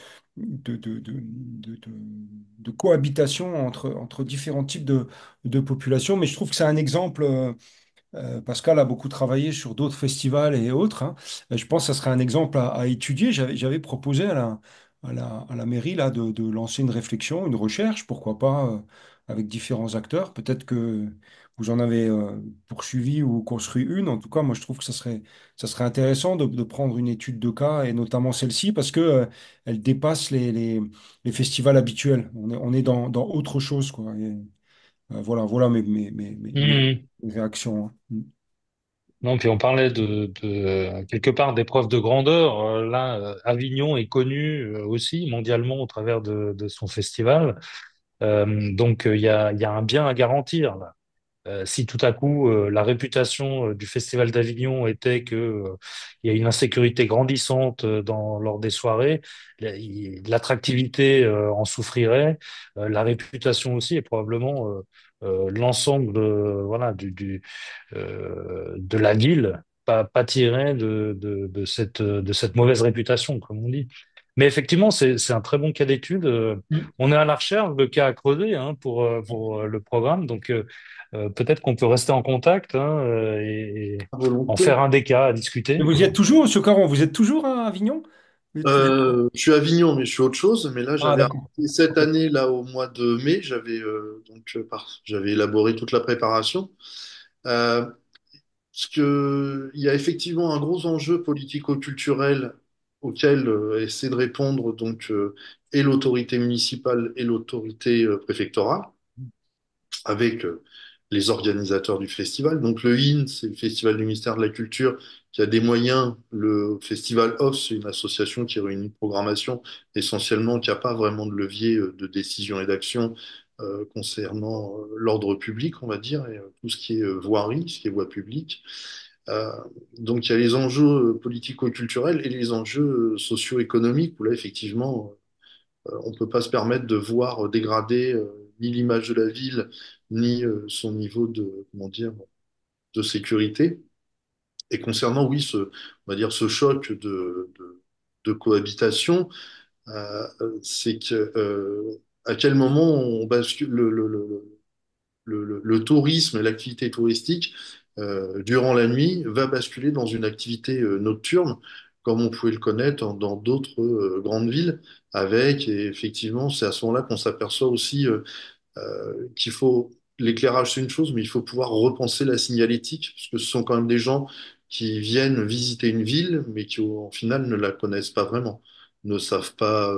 cohabitation entre différents types de populations, mais je trouve que c'est un exemple. Pascal a beaucoup travaillé sur d'autres festivals et autres, hein. Je pense que ça serait un exemple à étudier. J'avais proposé à la mairie là, de lancer une réflexion, une recherche, pourquoi pas, avec différents acteurs. Peut-être que vous en avez poursuivi ou construit une. En tout cas, moi, je trouve que ça serait intéressant de prendre une étude de cas, et notamment celle-ci, parce que, elle dépasse les festivals habituels. On est dans autre chose, quoi. Et, voilà Mhm. mes réactions, hein. Mm. Non, puis on parlait de quelque part d'épreuve de grandeur. Là, Avignon est connu aussi mondialement au travers de son festival. Donc, il y a un bien à garantir là. Si tout à coup la réputation du Festival d'Avignon était que il y a une insécurité grandissante lors des soirées, l'attractivité en souffrirait, la réputation aussi et probablement l'ensemble voilà de la ville pâtirait de cette mauvaise réputation, comme on dit. Mais effectivement, c'est un très bon cas d'étude. Mm. On est à la recherche de cas à creuser hein, pour le programme. Donc, peut-être qu'on peut rester en contact hein, et À en volonté. faire un des cas à Et discuter. vous y êtes toujours, Monsieur Caron, vous êtes toujours à Avignon? Je suis à Avignon, mais je suis autre chose. Mais là, Ah, j'avais d'accord. arrêté cette Ok. année, là, au mois de mai, j'avais élaboré toute la préparation. Euh, Parce que il y a effectivement un gros enjeu politico-culturel auquel essaie de répondre et l'autorité municipale et l'autorité préfectorale avec les organisateurs du festival. Donc le IN, c'est le Festival du ministère de la Culture qui a des moyens. Le Festival Off, c'est une association qui réunit une programmation essentiellement qui n'a pas vraiment de levier de décision et d'action concernant l'ordre public, on va dire, et tout ce qui est voirie, ce qui est voie publique. Euh, donc il y a les enjeux politico-culturels et les enjeux socio-économiques où là, effectivement, on ne peut pas se permettre de voir dégrader ni l'image de la ville, ni son niveau de, comment dire, de sécurité. Et concernant, oui, on va dire, ce choc de cohabitation, c'est que à quel moment on bascule le tourisme et l'activité touristique durant la nuit va basculer dans une activité nocturne, comme on pouvait le connaître dans d'autres grandes villes, avec, et effectivement, c'est à ce moment-là qu'on s'aperçoit aussi qu'il faut, l'éclairage c'est une chose, mais il faut pouvoir repenser la signalétique, parce que ce sont quand même des gens qui viennent visiter une ville, mais qui au final ne la connaissent pas vraiment, ne savent pas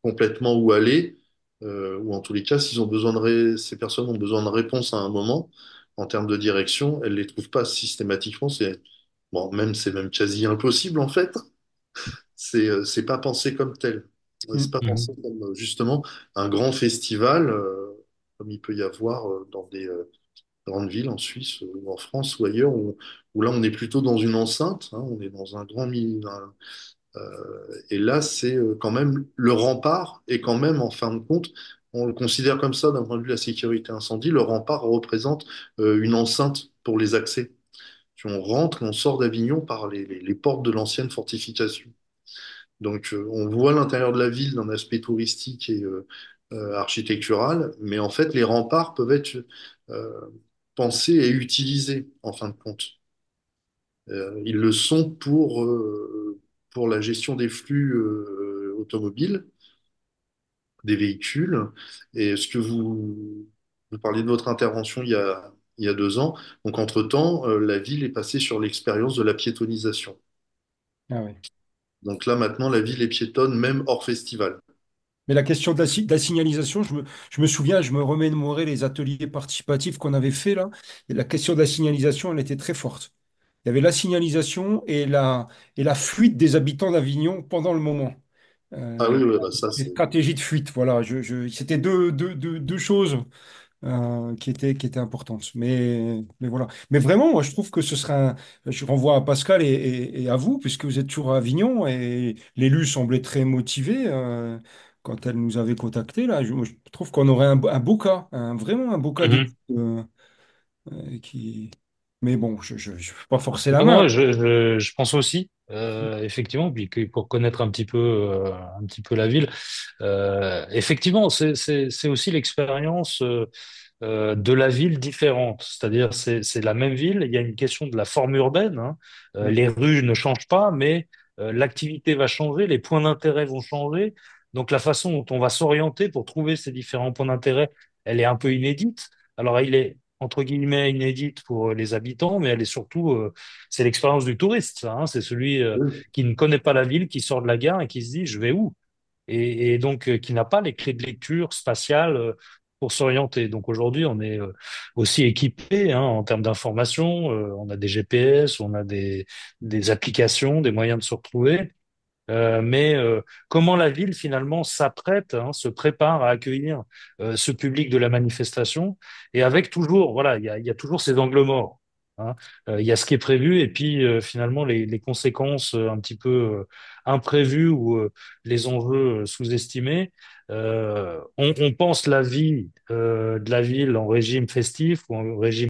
complètement où aller, ou en tous les cas, s'ils ont besoin ces personnes ont besoin de réponses à un moment, en termes de direction, elles les trouvent pas systématiquement, bon, c'est même quasi impossible en fait, c'est pas pensé comme tel. C'est Mm. pas pensé Mhm. comme justement un grand festival, comme il peut y avoir dans des grandes villes en Suisse ou en France ou ailleurs, où là on est plutôt dans une enceinte, hein, on est dans un grand et là c'est quand même le rempart, et quand même en fin de compte, on le considère comme ça d'un point de vue de la sécurité incendie, le rempart représente une enceinte pour les accès. Puis on rentre et on sort d'Avignon par les portes de l'ancienne fortification. Donc, on voit l'intérieur de la ville d'un aspect touristique et architectural, mais en fait, les remparts peuvent être euh, pensés et utilisés en fin de compte. Ils le sont pour la gestion des flux automobiles, des véhicules. Et ce que vous parliez de votre intervention il y a 2 ans. Donc, entre-temps, la ville est passée sur l'expérience de la piétonisation. Ah oui. Donc là, maintenant, la ville est piétonne, même hors festival. Mais la question de la signalisation, je me souviens, je me remémorais les ateliers participatifs qu'on avait fait là. Et la question de la signalisation, elle était très forte. Il y avait la signalisation et la fuite des habitants d'Avignon pendant le moment. Ah Euh, oui, ouais, bah ça, les c'est. stratégies de fuite, voilà. C'était deux choses qui étaient importantes. Mais voilà. Mais vraiment, moi, je trouve que ce serait je renvoie à Pascal et à vous, puisque vous êtes toujours à Avignon, et l'élu semblait très motivé quand elle nous avait contactés, là. Moi, je trouve qu'on aurait un beau cas, vraiment un beau cas d'étude Mhm. qui... Mais bon, je ne vais pas forcer la Non, main. non, je pense aussi, effectivement, puis que pour connaître un petit peu la ville, effectivement, c'est aussi l'expérience. de la ville différente. C'est-à-dire, c'est la même ville, il y a une question de la forme urbaine, hein. Oui. Les rues ne changent pas, mais l'activité va changer, les points d'intérêt vont changer. Donc, la façon dont on va s'orienter pour trouver ces différents points d'intérêt, elle est un peu inédite. Alors, il est entre guillemets inédite pour les habitants, mais elle est surtout, c'est l'expérience du touriste, ça, hein. C'est celui Oui. qui ne connaît pas la ville, qui sort de la gare et qui se dit, je vais où? Et donc qui n'a pas les clés de lecture spatiale pour s'orienter. Donc aujourd'hui, on est aussi équipé hein, en termes d'information. On a des GPS, on a des applications, des moyens de se retrouver. Mais comment la ville finalement s'apprête, hein, se prépare à accueillir ce public de la manifestation et avec toujours, voilà, il y a toujours ces angles morts. Hein. Il y a ce qui est prévu et puis finalement les conséquences un petit peu imprévues ou les enjeux sous-estimés. On pense la vie de la ville en régime festif ou en régime